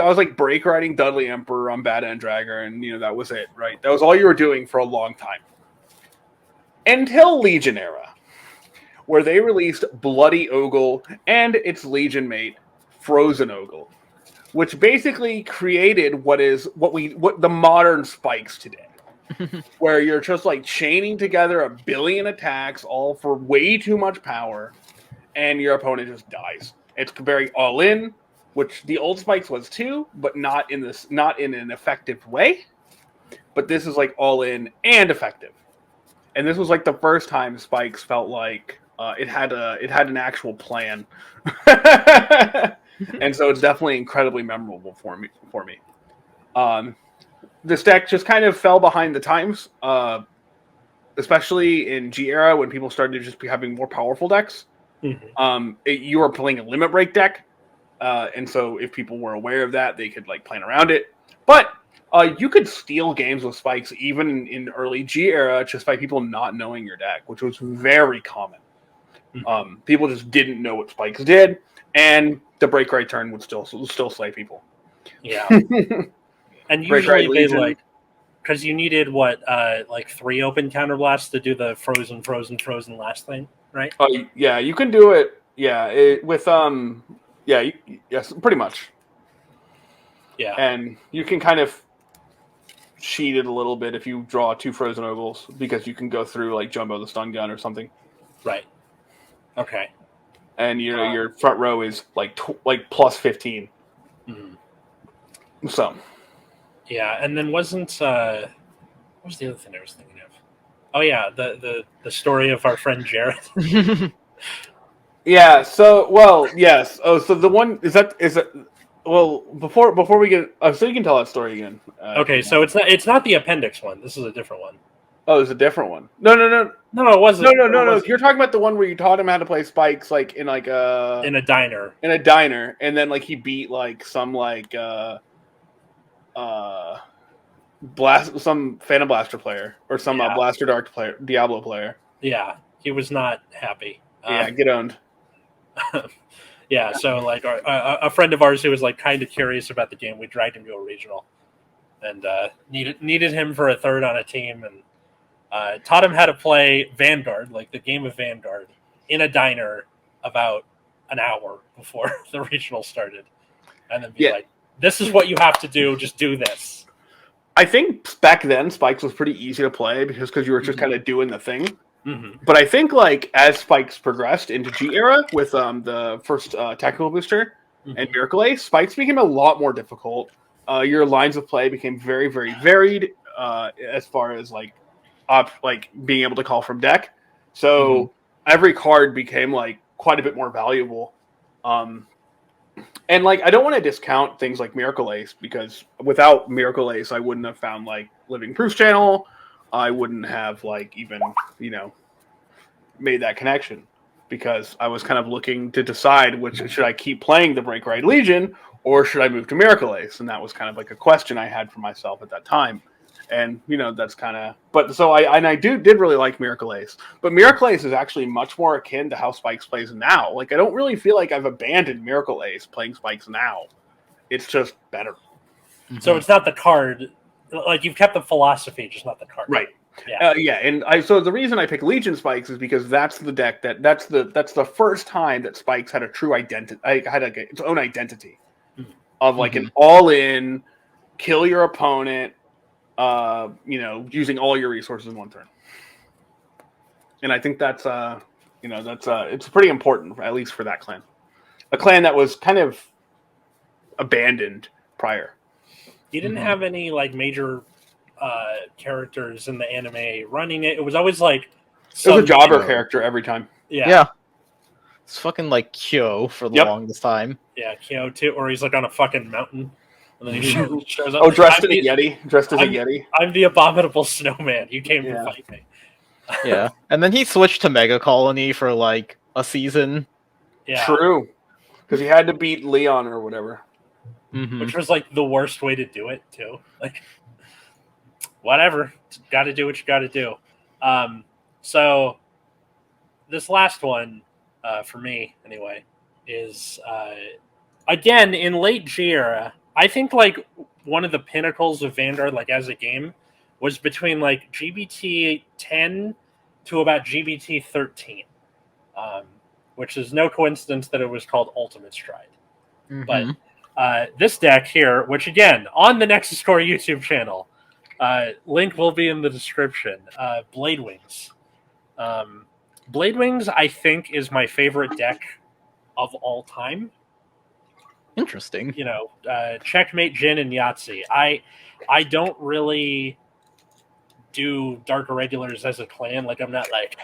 was like break riding Dudley Emperor on Bata and Dragger, and that was it, right? That was all you were doing for a long time. Until Legion era, where they released Bloody Ogle and its Legion mate, Frozen Ogle, which basically created what the modern Spikes today. Where you're just like chaining together 1 billion attacks all for way too much power, and your opponent just dies. It's very all in, which the old Spikes was too, but not in an effective way. But this is like all in and effective. And this was like the first time Spikes felt like it had an actual plan. And so it's definitely incredibly memorable for me. This deck just kind of fell behind the times, especially in G era when people started just having more powerful decks. Mm-hmm. You were playing a limit break deck, and so if people were aware of that, they could plan around it. But you could steal games with Spikes even in early G era just by people not knowing your deck, which was very common. Mm-hmm. People just didn't know what Spikes did, and the break right turn would still slay people. Yeah. And usually they because you needed 3 open counterblasts to do the frozen last thing, right? Oh yeah, you can do it. Yeah, yes, pretty much. Yeah, and you can kind of cheat it a little bit if you draw 2 Frozen Ogles because you can go through Jumbo the Stun Gun or something. Right. Okay. And your front row is plus 15. Mm-hmm. So. Yeah, and then what was the other thing I was thinking of? Oh yeah, the story of our friend Jared. Yeah. So yes. Oh, so the one is that well before we get so you can tell that story again. Okay, so it's not the appendix one. This is a different one. Oh, it's a different one. No, it wasn't. No. You're talking about the one where you taught him how to play Spikes in a diner. In a diner, and then he beat some some Phantom Blaster player or some Blaster Dark player, Diablo player. Yeah, he was not happy. Yeah, get owned. Yeah, so a friend of ours who was kind of curious about the game, we dragged him to a regional, and needed him for a third on a team, and taught him how to play Vanguard, the game of Vanguard, in a diner about an hour before the regional started, and then be this is what you have to do. Just do this. I think back then Spikes was pretty easy to play because you were just kind of doing the thing. Mm-hmm. But I think like as spikes progressed into G era with the first tactical booster and Miracle Ace, spikes became a lot more difficult. Your lines of play became very, very varied as far as like being able to call from deck. So every card became like quite a bit more valuable. And like I don't want to discount things like Miracle Ace because without Miracle Ace, I wouldn't have found like Living Proof Channel. I wouldn't have like even made that connection because I was kind of looking to decide which should I keep playing the Break Ride Legion or should I move to Miracle Ace, and that was kind of like a question I had for myself at that time. And that's kind of. But so I did really like Miracle Ace, but Miracle Ace is actually much more akin to how Spikes plays now. Like I don't really feel like I've abandoned Miracle Ace playing Spikes now. It's just better. So it's not the card. Like you've kept the philosophy, just not the card. Right. Yeah. And so the reason I pick Legion Spikes is because that's the deck that's the first time that Spikes had a true identity. Had its own identity of like an all-in, kill your opponent. Using all your resources in one turn. And I think that's it's pretty important, at least for that clan. A clan that was kind of abandoned prior. You didn't have any like major characters in the anime running it. It was always like it was a jobber character every time. Yeah. It's fucking like Kyo for the longest time. Yeah, Kyo too, or he's like on a fucking mountain. And then he shows up. Oh, dressed as a Yeti. I'm the abominable snowman. You came to fight me. Yeah. And then he switched to Mega Colony for like a season. Yeah. True. Because he had to beat Leon or whatever. Which was like the worst way to do it too. Like whatever. Gotta do what you gotta do. So this last one, for me anyway, is again in late G era. I think like one of the pinnacles of Vanguard, like as a game, was between like GBT 10 to about GBT 13, which is no coincidence that it was called Ultimate Stride. But this deck here, which again on the Nexus Core YouTube channel, link will be in the description. Blade Wings. Blade Wings, I think, is my favorite deck of all time. Interesting. Checkmate, Jin, and Yahtzee. I don't really do Dark Irregulars as a clan. Like, I'm not like,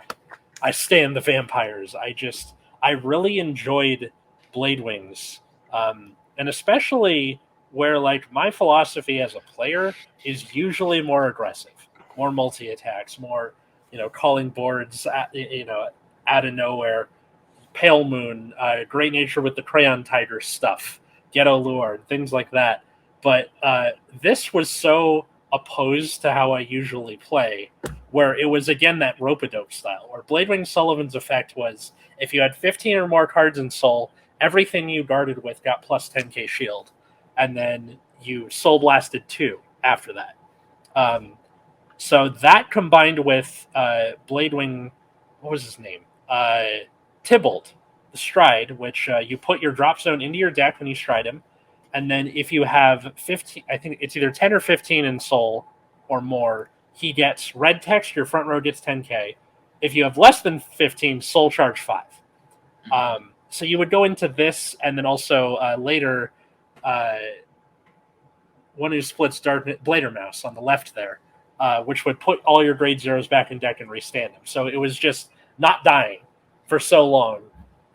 I stand the vampires. I really enjoyed Blade Wings. And especially where, like, my philosophy as a player is usually more aggressive, more multi-attacks, more, calling boards, out of nowhere. Pale Moon, Great Nature with the Crayon Tiger stuff, Ghetto Lure, things like that. But this was so opposed to how I usually play, where it was, again, that rope-a-dope style, where Bladewing Sullivan's effect was, if you had 15 or more cards in Soul, everything you guarded with got plus 10k shield, and then you Soul Blasted 2 after that. So that combined with Bladewing, what was his name? Tybalt, the Stride, which you put your drop zone into your deck when you stride him, and then if you have 15, I think it's either 10 or 15 in Soul or more, he gets red text, your front row gets 10k. If you have less than 15, Soul Charge 5. So you would go into this, and then also later, one who splits Blader Mouse on the left there, which would put all your grade zeros back in deck and restand them. So it was just not dying for so long,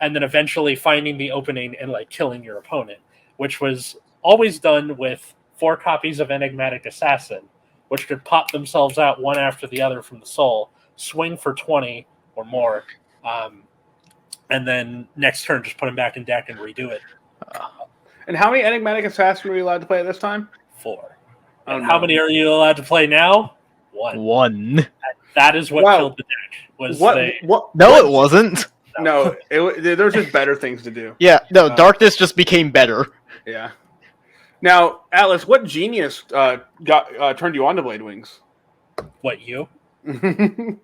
and then eventually finding the opening and like killing your opponent, which was always done with 4 copies of Enigmatic Assassin, which could pop themselves out one after the other from the soul, swing for 20 or more, and then next turn just put them back in deck and redo it. And how many Enigmatic Assassin were you allowed to play at this time? 4. And how many are you allowed to play now? 1. 1. That is what killed the deck. It wasn't. No, there's just better things to do. Yeah, no, darkness just became better. Yeah. Now, Atlas, what genius turned you on to Blade Wings? What, you? No,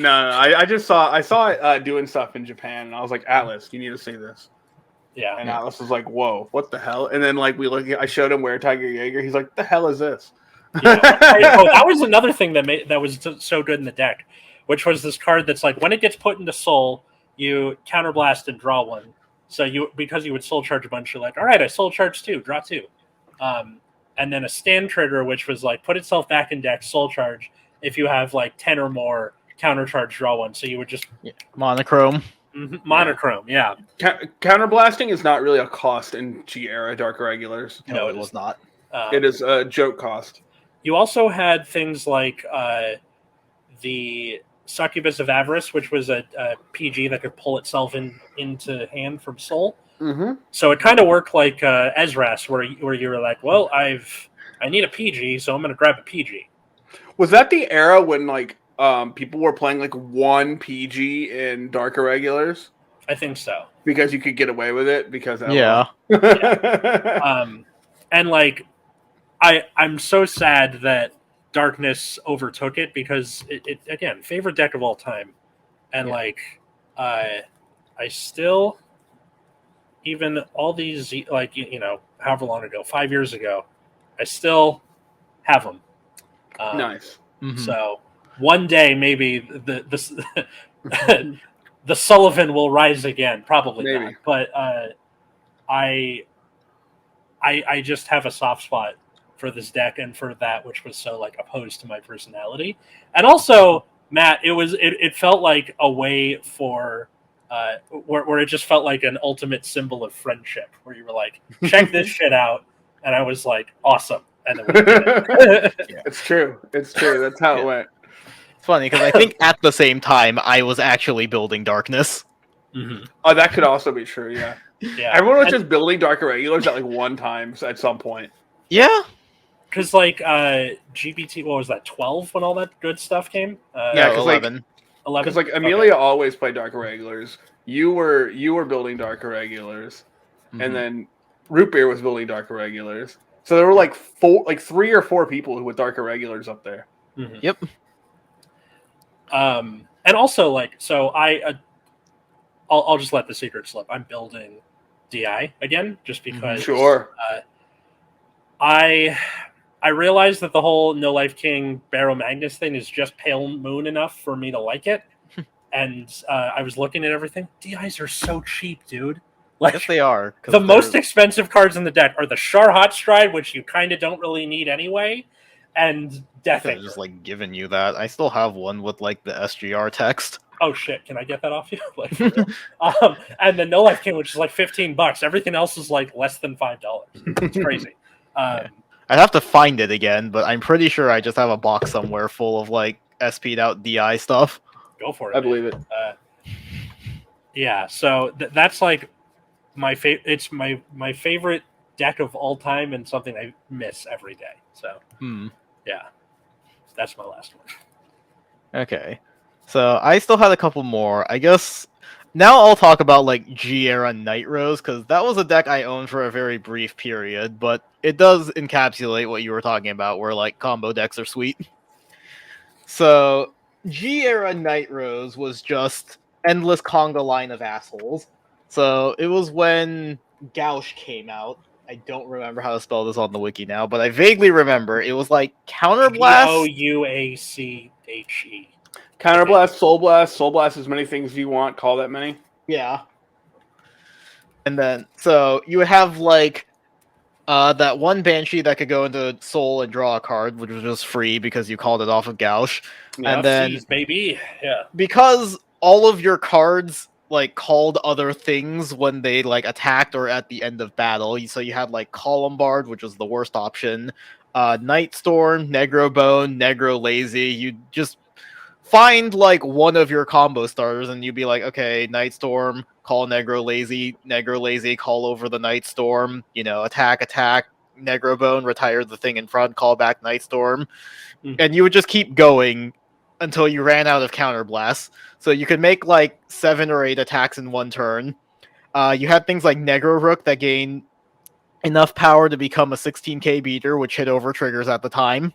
I saw it doing stuff in Japan, and I was like, Atlas, you need to see this. Yeah. And Atlas was like, whoa, what the hell? And then like I showed him Where Tiger Jaeger. He's like, the hell is this? Yeah. That was another thing that was so good in the deck, which was this card that's like when it gets put into Soul, you counterblast and draw one. So because you would Soul Charge a bunch, you're like, all right, I Soul Charge 2, draw 2. And then a stand trigger, which was like put itself back in deck, Soul Charge. If you have like 10 or more, counter charge, draw one. So you would just monochrome. Monochrome, yeah. Counterblasting is not really a cost in G era Dark Irregulars. No, it was not. It is a joke cost. You also had things like the Succubus of Avarice, which was a PG that could pull itself into hand from Soul. Mm-hmm. So it kind of worked like Ezras, where you were like, well, I need a PG, so I'm going to grab a PG. Was that the era when like people were playing like one PG in Dark Irregulars? I think so. Because you could get away with it because yeah. And like I'm so sad that Darkness overtook it because it again, favorite deck of all time. And like I still, even all these, like, however long ago, 5 years ago, I still have them. Nice. Mm-hmm. So one day maybe the the Sullivan will rise again. Probably Maybe. not. But I just have a soft spot for this deck and for that which was so like opposed to my personality. And also, Matt, it felt like a way for where it just felt like an ultimate symbol of friendship, where you were like, check this shit out, and I was like, awesome. And then we did it. It's true. It's true. That's how it went. It's funny because I think at the same time I was actually building Darkness. Mm-hmm. Oh, that could also be true. Yeah. Yeah. Everyone was just building Dark Irregulars at like one time at some point. Yeah. Because like GBT, what was that, 12 when all that good stuff came? Yeah, because 11. 11. Because like Amelia always played Dark Irregulars. You were building Dark Irregulars, and then Root Beer was building Dark Irregulars. So there were like 3 or 4 people who were Dark Irregulars up there. Mm-hmm. Yep. And also like, so I'll just let the secret slip. I'm building DI again, just because. Sure. I realized that the whole No Life King Barrow Magnus thing is just Pale Moon enough for me to like it. And I was looking at everything. DIs are so cheap, dude. Like, Yes, they are. The most expensive cards in the deck are the Shar Hot Stride, which you kind of don't really need anyway, and Death They're Anchor. just like giving you that. I still have one with like the SGR text. Oh shit! Can I get that off you? Like, for real? And the No Life King, which is like $15. Everything else is like less than $5. It's crazy. I'd have to find it again, but I'm pretty sure I just have a box somewhere full of like SP'd out DI stuff. Go for it. I believe it. Yeah. So that's like my favorite. It's my favorite deck of all time, and something I miss every day. So yeah, that's my last one. Okay. So I still had a couple more. I guess now I'll talk about like G-era Night Rose, because that was a deck I owned for a very brief period, but it does encapsulate what you were talking about, where like combo decks are sweet. So G-era Night Rose was just endless conga line of assholes. So it was when Gauche came out. I don't remember how to spell this on the wiki now, but I vaguely remember it was like Counterblast. Gouache. Counterblast, Soul Blast, as many things as you want. Call that many. Yeah. And then, so you would have like that one Banshee that could go into Soul and draw a card, which was just free because you called it off of Gauche. Yeah, and then, baby, yeah, because all of your cards like called other things when they like attacked or at the end of battle. So you had like Columbard, which was the worst option. Nightstorm, Negro Bone, Negro Lazy. You just find like one of your combo starters and you'd be like, okay, Nightstorm, call Negro Lazy, call over the Nightstorm, attack, Negro Bone, retire the thing in front, call back Nightstorm. And you would just keep going until you ran out of counterblasts. So you could make like 7 or 8 attacks in one turn. You had things like Negro Rook that gain enough power to become a 16k beater, which hit over triggers at the time.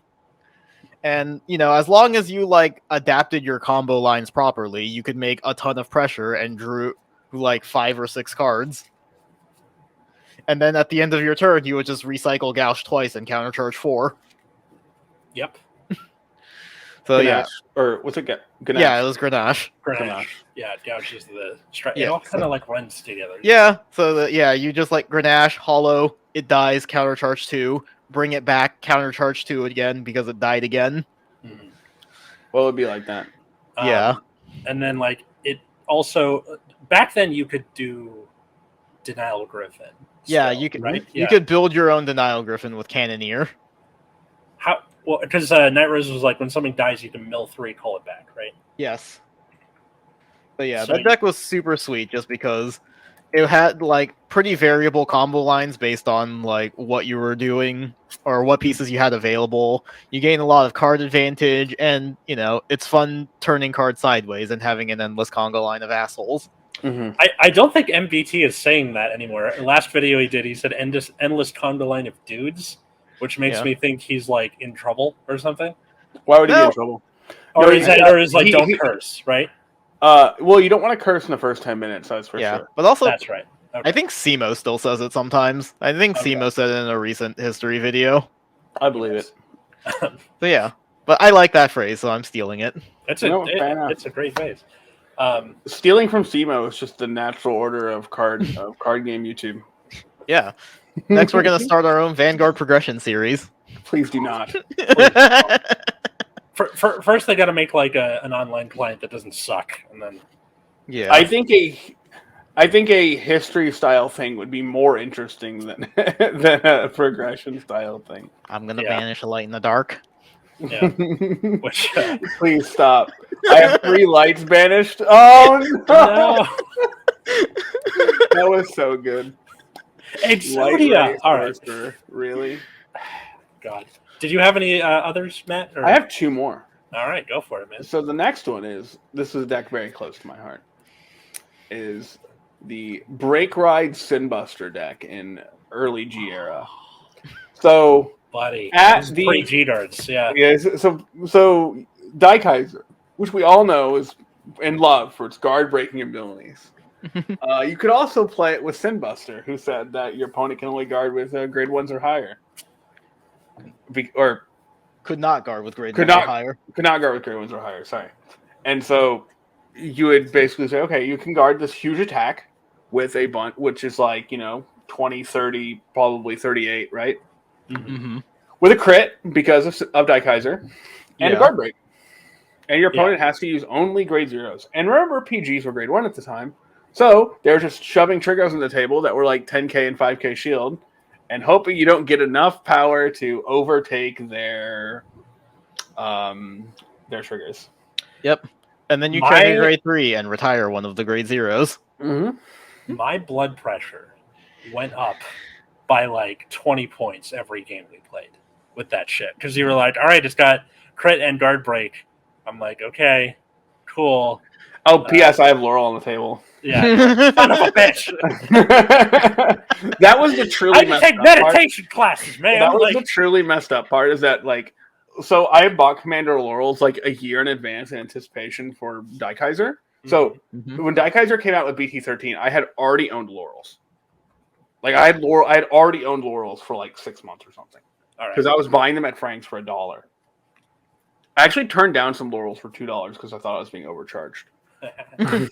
And, as long as you like adapted your combo lines properly, you could make a ton of pressure and drew like 5 or 6 cards. And then at the end of your turn, you would just recycle Gauche twice and countercharge 4. Yep. So Ganache. Or what's it? Ganache. yeah, it was Grenache. Grenache. Yeah, gouges the strike. It Yeah. all kind of like runs together. Yeah, so you just like Grenache, hollow, it dies, countercharge 2, bring it back, countercharge 2 again because it died again. Mhm. Well, it would be like that. Yeah. And then like it also back then you could do Denial Griffin. Yeah, still, you could right? you could build your own Denial Griffin with Cannoneer. How well because Night Rose was like when something dies you can mill 3, call it back, right? Yes. But yeah, So that deck was super sweet just because it had like pretty variable combo lines based on like what you were doing or what pieces you had available. You gain a lot of card advantage, and it's fun turning cards sideways and having an endless conga line of assholes. Mm-hmm. I don't think MVT is saying that anymore. Last video he did, he said endless conga line of dudes, which makes me think he's like in trouble or something. Why would he be in trouble? Or is like don't curse, right? Well, you don't want to curse in the first 10 minutes, that's for sure. But also That's right. Okay. I think Simo still says it sometimes. I think Simo said it in a recent history video. I believe it. So yeah. But I like that phrase, so I'm stealing it. It's a great phrase. Stealing from Simo is just the natural order of card game YouTube. Yeah. Next, we're gonna start our own Vanguard progression series. Please do not. First, they got to make like an online client that doesn't suck, and then Yeah. I think a history style thing would be more interesting than a progression style thing. I'm gonna banish a light in the dark. yeah. Which Please stop. I have 3 lights banished. Oh no! That was so good. Exodia. All right. Really? God. Did you have any others, Matt? Or... I have 2 more. All right, go for it, man. So the next one is a deck very close to my heart. Is the Break Ride Sinbuster deck in early G era. So, buddy, at the G darts, yeah. So Daikaiser, which we all know is and love for its guard breaking abilities. You could also play it with Sinbuster, who said that your opponent can only guard with grade 1s or higher. Or could not guard with grade 1 or higher. Could not guard with grade 1s or higher, sorry. And so you would basically say, okay, you can guard this huge attack with a bunt, which is like, 20, 30, probably 38, right? Mm-hmm. With a crit because of Daikaiser and a guard break. And your opponent has to use only grade 0s. And remember, PGs were grade 1 at the time. So they're just shoving triggers on the table that were like 10k and 5k shield and hoping you don't get enough power to overtake their triggers. Yep. And then you trigger grade 3 and retire one of the grade 0s. Mm-hmm. My blood pressure went up by like 20 points every game we played with that shit. Because you were like, all right, it's got crit and guard break. I'm like, okay, cool. Oh, P.S. I have Laurel on the table. Yeah, son of a bitch. That was the truly messed up part. I take meditation classes, man. That was the truly messed up part is that, like, so I bought Commander Laurels like a year in advance in anticipation for Daikaiser. So when Daikaiser came out with BT13, I had already owned Laurels. Like, I had already owned Laurels for like 6 months or something. All right. Because I was buying them at Frank's for $1. I actually turned down some Laurels for $2 because I thought I was being overcharged. But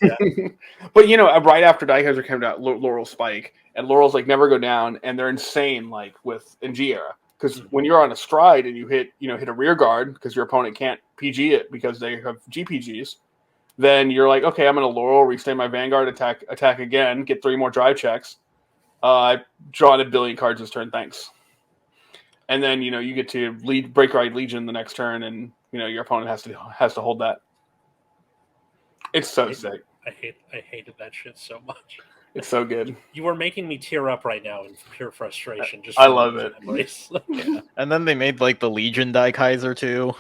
right after Daikaiser came out, Laurel spike, and Laurel's like never go down, and they're insane like in G era. Because when you're on a stride and you hit a rear guard because your opponent can't PG it because they have GPGs, then you're like, okay, I'm gonna Laurel, restate my Vanguard, attack again, get 3 more drive checks. I draw a billion cards this turn, thanks. And then you get to Break Ride Legion the next turn, and your opponent has to hold that. It's so sick. I hated that shit so much. It's so good. You are making me tear up right now in pure frustration. I love it. Yeah. And then they made like the Legion Daikaiser too.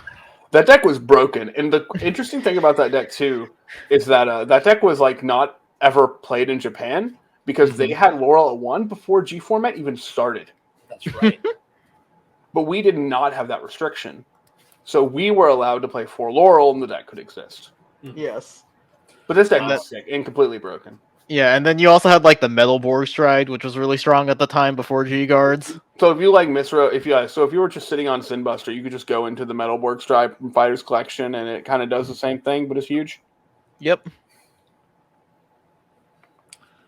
That deck was broken, and the interesting thing about that deck too is that that deck was like not ever played in Japan because they had Laurel at 1 before G format even started. That's right. But we did not have that restriction, so we were allowed to play 4 Laurel, and the deck could exist. Yes. But this deck is sick and completely broken. Yeah, and then you also had like the Metal Borg Stride, which was really strong at the time before G guards. So if you like Misro, if you were just sitting on Sinbuster, you could just go into the Metalborg Stripe from Fighters Collection, and it kind of does the same thing, but it's huge. Yep.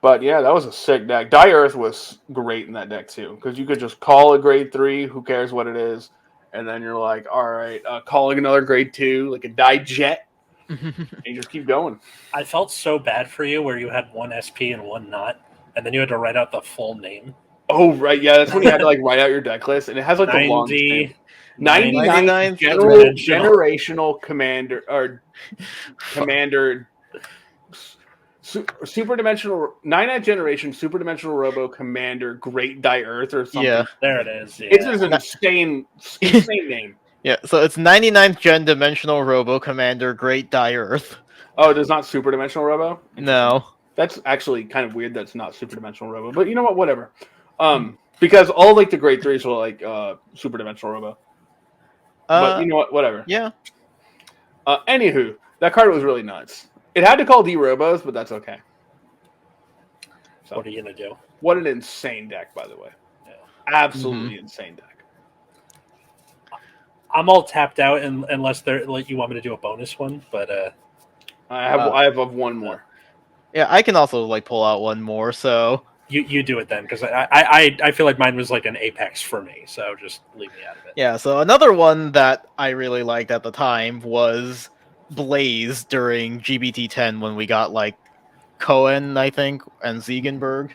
But yeah, that was a sick deck. Die Earth was great in that deck too, because you could just call a grade 3, who cares what it is, and then you're like, all right, calling another grade 2, like a Die Jet, and you just keep going. I felt so bad for you where you had one SP and one not, and then you had to write out the full name. Oh right, yeah, that's when you had to like write out your deck list, and it has like the long name. 99 generational commander or commander. Super dimensional 99th generation super dimensional robo commander great Die Earth or something. Yeah, there it is. Yeah. It's an insane name. Yeah, so it's 99th gen dimensional robo commander Great Die Earth. Oh, it is not super dimensional robo? No. That's actually kind of weird that's not super dimensional robo, but you know what, whatever. Because all like the grade 3s were like super dimensional robo. But you know what, whatever. Yeah. Anywho, that card was really nuts. It had to call D Robos, but that's okay. So, what are you gonna do? What an insane deck, by the way. Yeah. Absolutely insane deck. I'm all tapped out unless they're like you want me to do a bonus one, but I have one more. Yeah, I can also like pull out one more. So you do it then because I feel like mine was like an apex for me. So just leave me out of it. yeah, so another one that I really liked at the time was Blaze during GBT10 when we got like Cohen, I think, and Ziegenberg.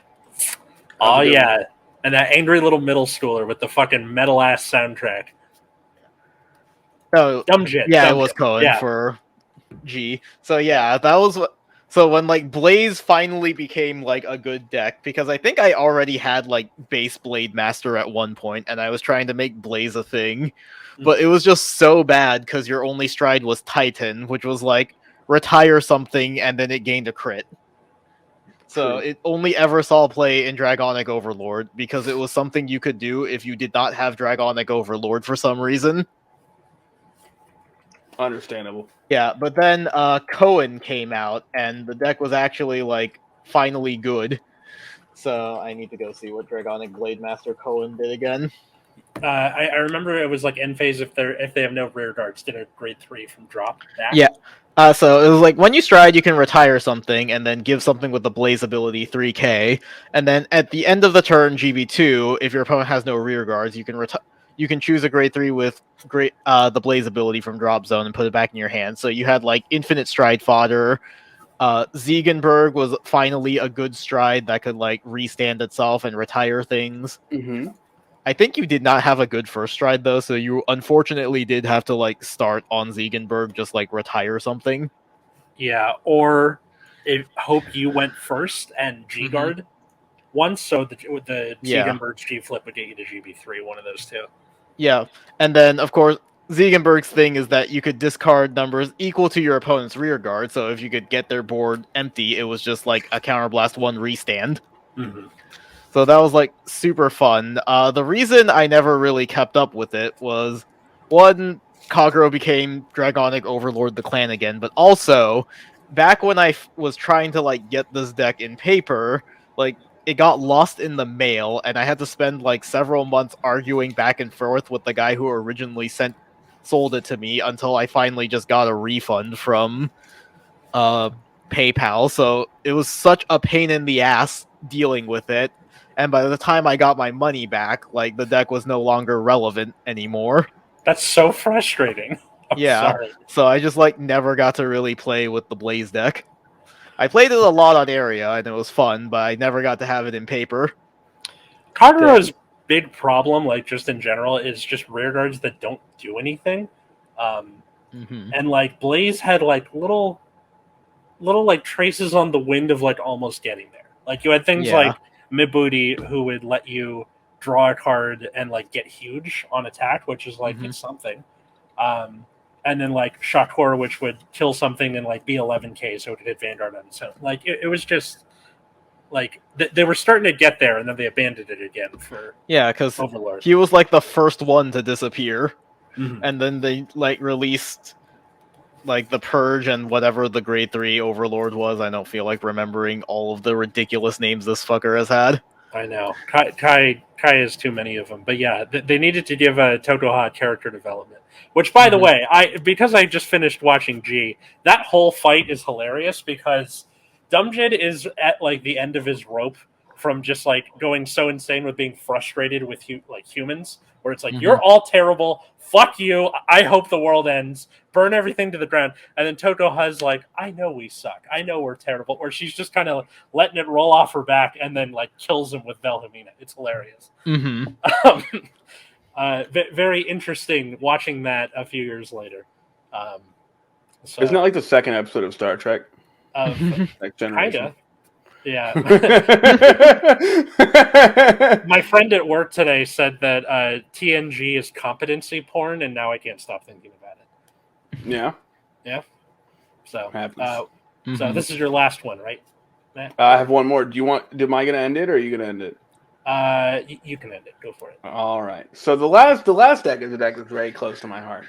Oh yeah, and that angry little middle schooler with the fucking metal ass soundtrack. Oh, dumb shit. Yeah, dumb it was shit. Cohen for G. So yeah, that was what. So when like Blaze finally became like a good deck, because I think I already had like base Blade Master at one point, and I was trying to make Blaze a thing, but it was just so bad because your only stride was Titan, which was like retire something and then it gained a crit. So it only ever saw play in Dragonic Overlord because it was something you could do if you did not have Dragonic Overlord for some reason. Understandable. Yeah, but then Cohen came out, and the deck was actually, like, finally good. So I need to go see what Dragonic Blade Master Cohen did again. I remember it was like end phase if they have no rear guards, did a grade 3 from drop back. Yeah. So it was like when you stride, you can retire something and then give something with the Blaze ability 3k. And then at the end of the turn, GB2, if your opponent has no rear guards, you can choose a grade 3 with the Blaze ability from drop zone and put it back in your hand. So you had like infinite stride fodder. Ziegenberg was finally a good stride that could like restand itself and retire things. Mm-hmm. I think you did not have a good first stride though, so you unfortunately did have to like start on Ziegenberg, just like retire something. Yeah, or hope you went first and G guard once, so the Ziegenberg G flip would get you to GB3, one of those two. Yeah, and then of course Ziegenberg's thing is that you could discard numbers equal to your opponent's rear guard, so if you could get their board empty, it was just like a counterblast 1 restand. Mm-hmm. So that was like super fun. The reason I never really kept up with it was, one, Kagero became Dragonic Overlord the clan again, but also back when I was trying to like get this deck in paper, like it got lost in the mail, and I had to spend like several months arguing back and forth with the guy who originally sold it to me until I finally just got a refund from PayPal. So it was such a pain in the ass dealing with it. And by the time I got my money back, like the deck was no longer relevant anymore. That's so frustrating. I'm sorry. So I just like never got to really play with the Blaze deck. I played it a lot on Area and it was fun, but I never got to have it in paper. Kagero's big problem, like just in general, is just rear guards that don't do anything. And like Blaze had like little like traces on the wind of like almost getting there. Like you had things like Mibooty who would let you draw a card and like get huge on attack, which is like it's something. And then like Shakur, which would kill something and like be 11k, so it hit Vanguard on its own. Like it was just like they were starting to get there, and then they abandoned it again for because Overlord. He was like the first one to disappear, and then they like released like the Purge and whatever the Grade 3 Overlord was. I don't feel like remembering all of the ridiculous names this fucker has had. I know. Kai has too many of them. But yeah, they needed to give Totoha character development. Which, by the way, because I just finished watching G, that whole fight is hilarious because Dumjid is at like the end of his rope from just like going so insane with being frustrated with humans, where it's like, you're all terrible, fuck you, I hope the world ends, burn everything to the ground. And then Totoha's like, I know we suck, I know we're terrible, or she's just kind of letting it roll off her back and then like kills him with Velhamina. It's hilarious. Very interesting watching that a few years later. So, isn't that like the second episode of Star Trek? Next Generation. Kinda. Yeah. My friend at work today said that TNG is competency porn, and now I can't stop thinking about it. Yeah. Yeah. So, Happens. so this is your last one, right, Matt? I have one more. Am I going to end it, or are you going to end it? You can end it. Go for it. All right. So the last deck is a deck that's very close to my heart,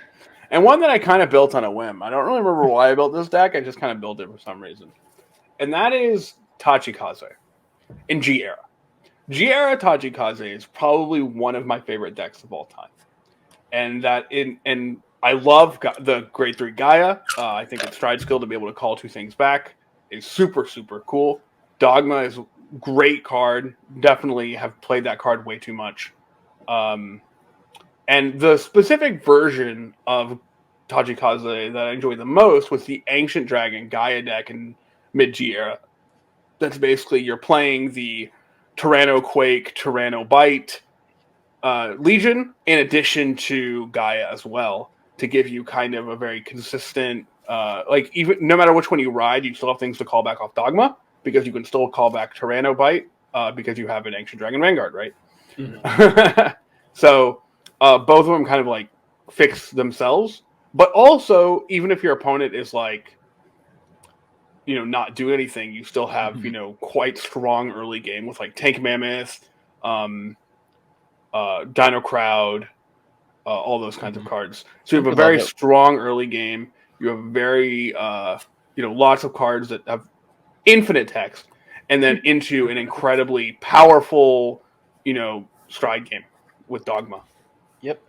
and one that I kind of built on a whim. I don't really remember why I built this deck. I just kind of built it for some reason, and that is Tachikaze in G era. G era Tachikaze is probably one of my favorite decks of all time, and I love the Grade 3 Gaia. I think its stride skill to be able to call two things back is super, super cool. Dogma is a great card. Definitely have played that card way too much. And the specific version of Tachikaze that I enjoyed the most was the Ancient Dragon Gaia deck in mid-G era. That's basically you're playing the Tyranno Quake, Tyranno Bite Legion in addition to Gaia as well to give you kind of a very consistent, even no matter which one you ride, you still have things to call back off Dogma because you can still call back Tyranno Bite because you have an Ancient Dragon Vanguard, right? So both of them kind of like fix themselves, but also even if your opponent is like, not do anything, you still have, quite strong early game with like Tank Mammoth, Dino Crowd, all those kinds of cards. So you have a very strong early game. You have very, lots of cards that have infinite text, and then into an incredibly powerful, stride game with Dogma. Yep.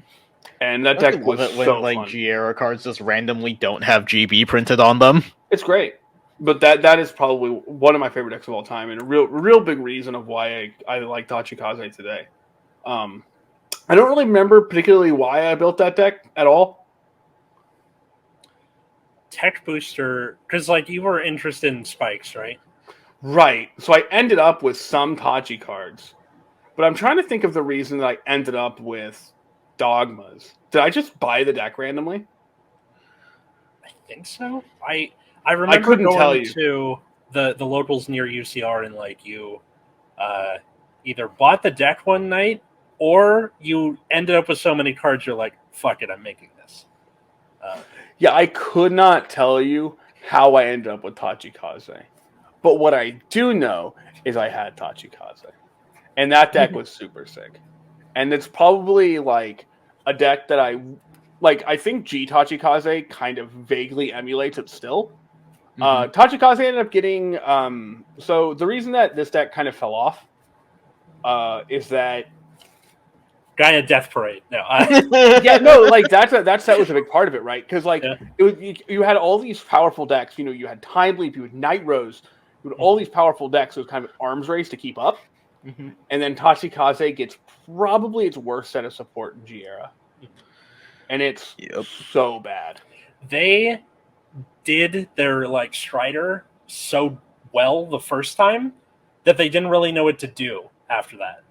And that deck was so fun. G era cards just randomly don't have GB printed on them. It's great. But that is probably one of my favorite decks of all time, and a real big reason of why I like Tachikaze today. I don't really remember particularly why I built that deck at all. Tech booster, because like you were interested in spikes, right? Right. So I ended up with some Tachi cards, but I'm trying to think of the reason that I ended up with Dogmas. Did I just buy the deck randomly? I think so. I remember going to the locals near UCR and like you either bought the deck one night or you ended up with so many cards you're like, fuck it, I'm making this. Yeah, I could not tell you how I ended up with Tachikaze. But what I do know is I had Tachikaze. And that deck was super sick. And it's probably like a deck that I think G Tachikaze kind of vaguely emulates it still. Tachikaze ended up getting so the reason that this deck kind of fell off is that Gaia Death Parade. No, that set was a big part of it, right? Because you had all these powerful decks. You had Time Leap, you had Night Rose, you had all these powerful decks. It was kind of an arms race to keep up. And then Tachikaze gets probably its worst set of support in G era, and it's so bad. They did their like Strider so well the first time that they didn't really know what to do after that.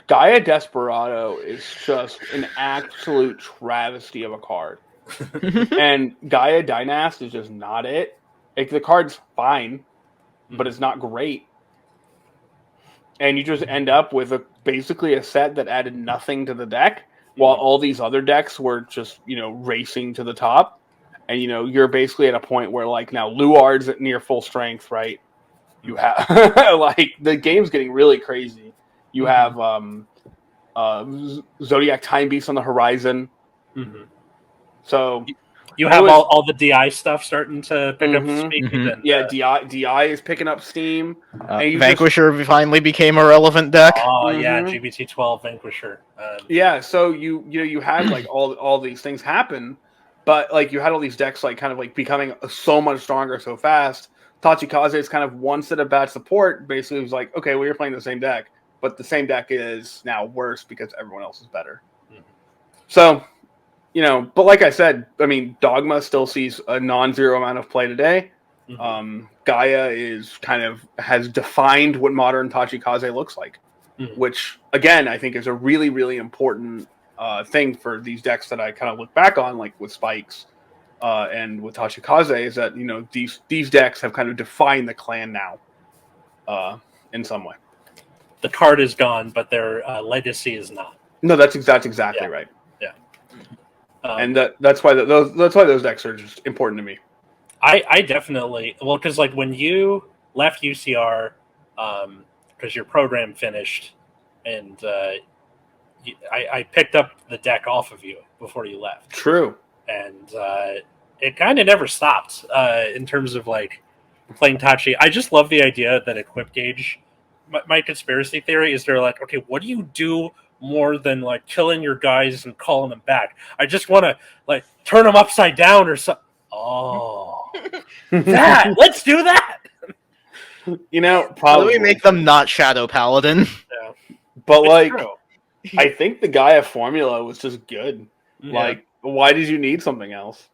Gaia Desperado is just an absolute travesty of a card. And Gaia Dynast is just not it. Like, the card's fine, but it's not great. And you just end up with basically a set that added nothing to the deck, while all these other decks were just, racing to the top. And, you're basically at a point where, like, now Luard's at near full strength, right? You have, the game's getting really crazy. You have Zodiac Time Beast on the horizon. So, you have all the DI stuff starting to pick up Mhm. speed. Mhm. And, Yeah, DI is picking up steam. And you Vanquisher finally became a relevant deck. Oh yeah, Mhm. GBT12 Vanquisher. Yeah, so you had like all these things happen, but like you had all these decks like kind of like becoming so much stronger so fast. Tachikaze is kind of one set of bad support. Basically, it was like, okay, well, you're playing the same deck, but the same deck is now worse because everyone else is better. Mhm. So, but like I said, I mean, Dogma still sees a non-zero amount of play today. Mhm. Gaia has defined what modern Tachikaze looks like, Mhm. which again I think is a really, really important thing for these decks that I kind of look back on, like with Spikes and with Tachikaze, is that these decks have kind of defined the clan now in some way. The card is gone, but their legacy is not. No, that's exactly Yeah. right. Yeah. And that's why those decks are just important to me. I definitely because like when you left UCR, because your program finished, and I picked up the deck off of you before you left. True. And it kind of never stopped in terms of like playing Tachi. I just love the idea that Equip Gauge. My conspiracy theory is they're like, okay, what do you do more than like killing your guys and calling them back? I just want to like turn them upside down or something. Oh, let's do that. How Probably do we make them not Shadow Paladin? Yeah, But it's like, true. I think the Gaia formula was just good. Yeah. Like, why did you need something else?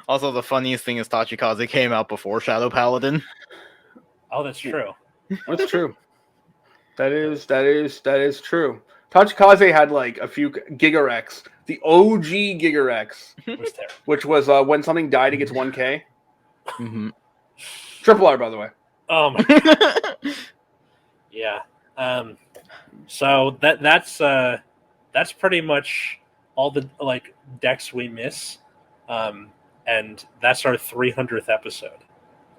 Also, the funniest thing is Tachikaze came out before Shadow Paladin. Oh, that's true. That's true. That is true. Tachikaze had like a few Gigarex, the OG Gigarex, It was terrible. which was when something died, it gets 1K. Mm-hmm. Triple R, by the way. Oh my god. Yeah. So that's pretty much all the like decks we miss, and that's our 300th episode.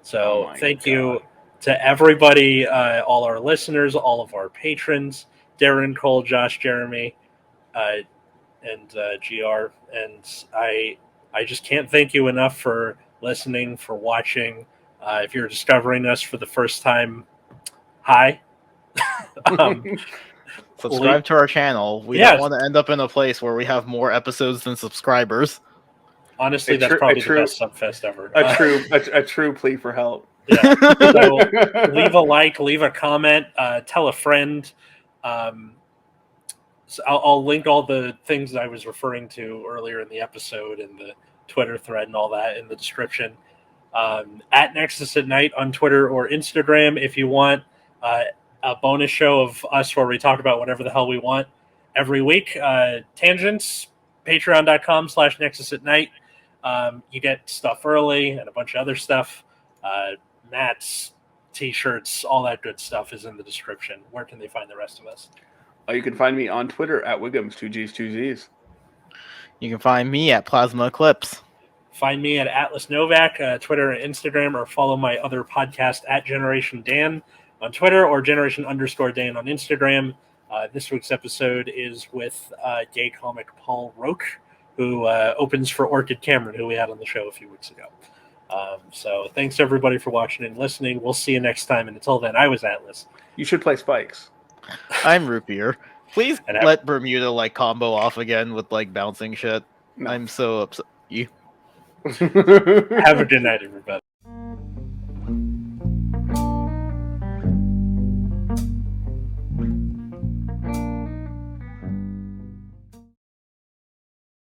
So thank you to everybody, all our listeners, all of our patrons, Darren, Cole, Josh, Jeremy, and GR, and I just can't thank you enough for listening, for watching. If you're discovering us for the first time, hi. Subscribe to our channel. We don't want to end up in a place where we have more episodes than subscribers. Honestly, that's probably the best Subfest ever. A true plea for help. Yeah. So leave a like, leave a comment, tell a friend. So I'll link all the things I was referring to earlier in the episode and the Twitter thread and all that in the description. At Nexus at Night on Twitter or Instagram if you want a bonus show of us where we talk about whatever the hell we want every week. Tangents, patreon.com/Nexus at Night. You get stuff early and a bunch of other stuff. Mats, t-shirts, all that good stuff is in the description. Where can they find the rest of us? You can find me on Twitter at Wiggums, 2Gs. You can find me at Plasma Eclipse. Find me at Atlas Novak, Twitter and Instagram, or follow my other podcast at Generation Dan on Twitter or Generation_Dan on Instagram. This week's episode is with gay comic Paul Roque, who opens for Orchid Cameron, who we had on the show a few weeks ago. So thanks everybody for watching and listening. We'll see you next time. And until then, I was Atlas. You should play Spikes. I'm Root Beer. Please let Bermuda like combo off again with like bouncing shit. No. I'm so upset. Have a good night, everybody.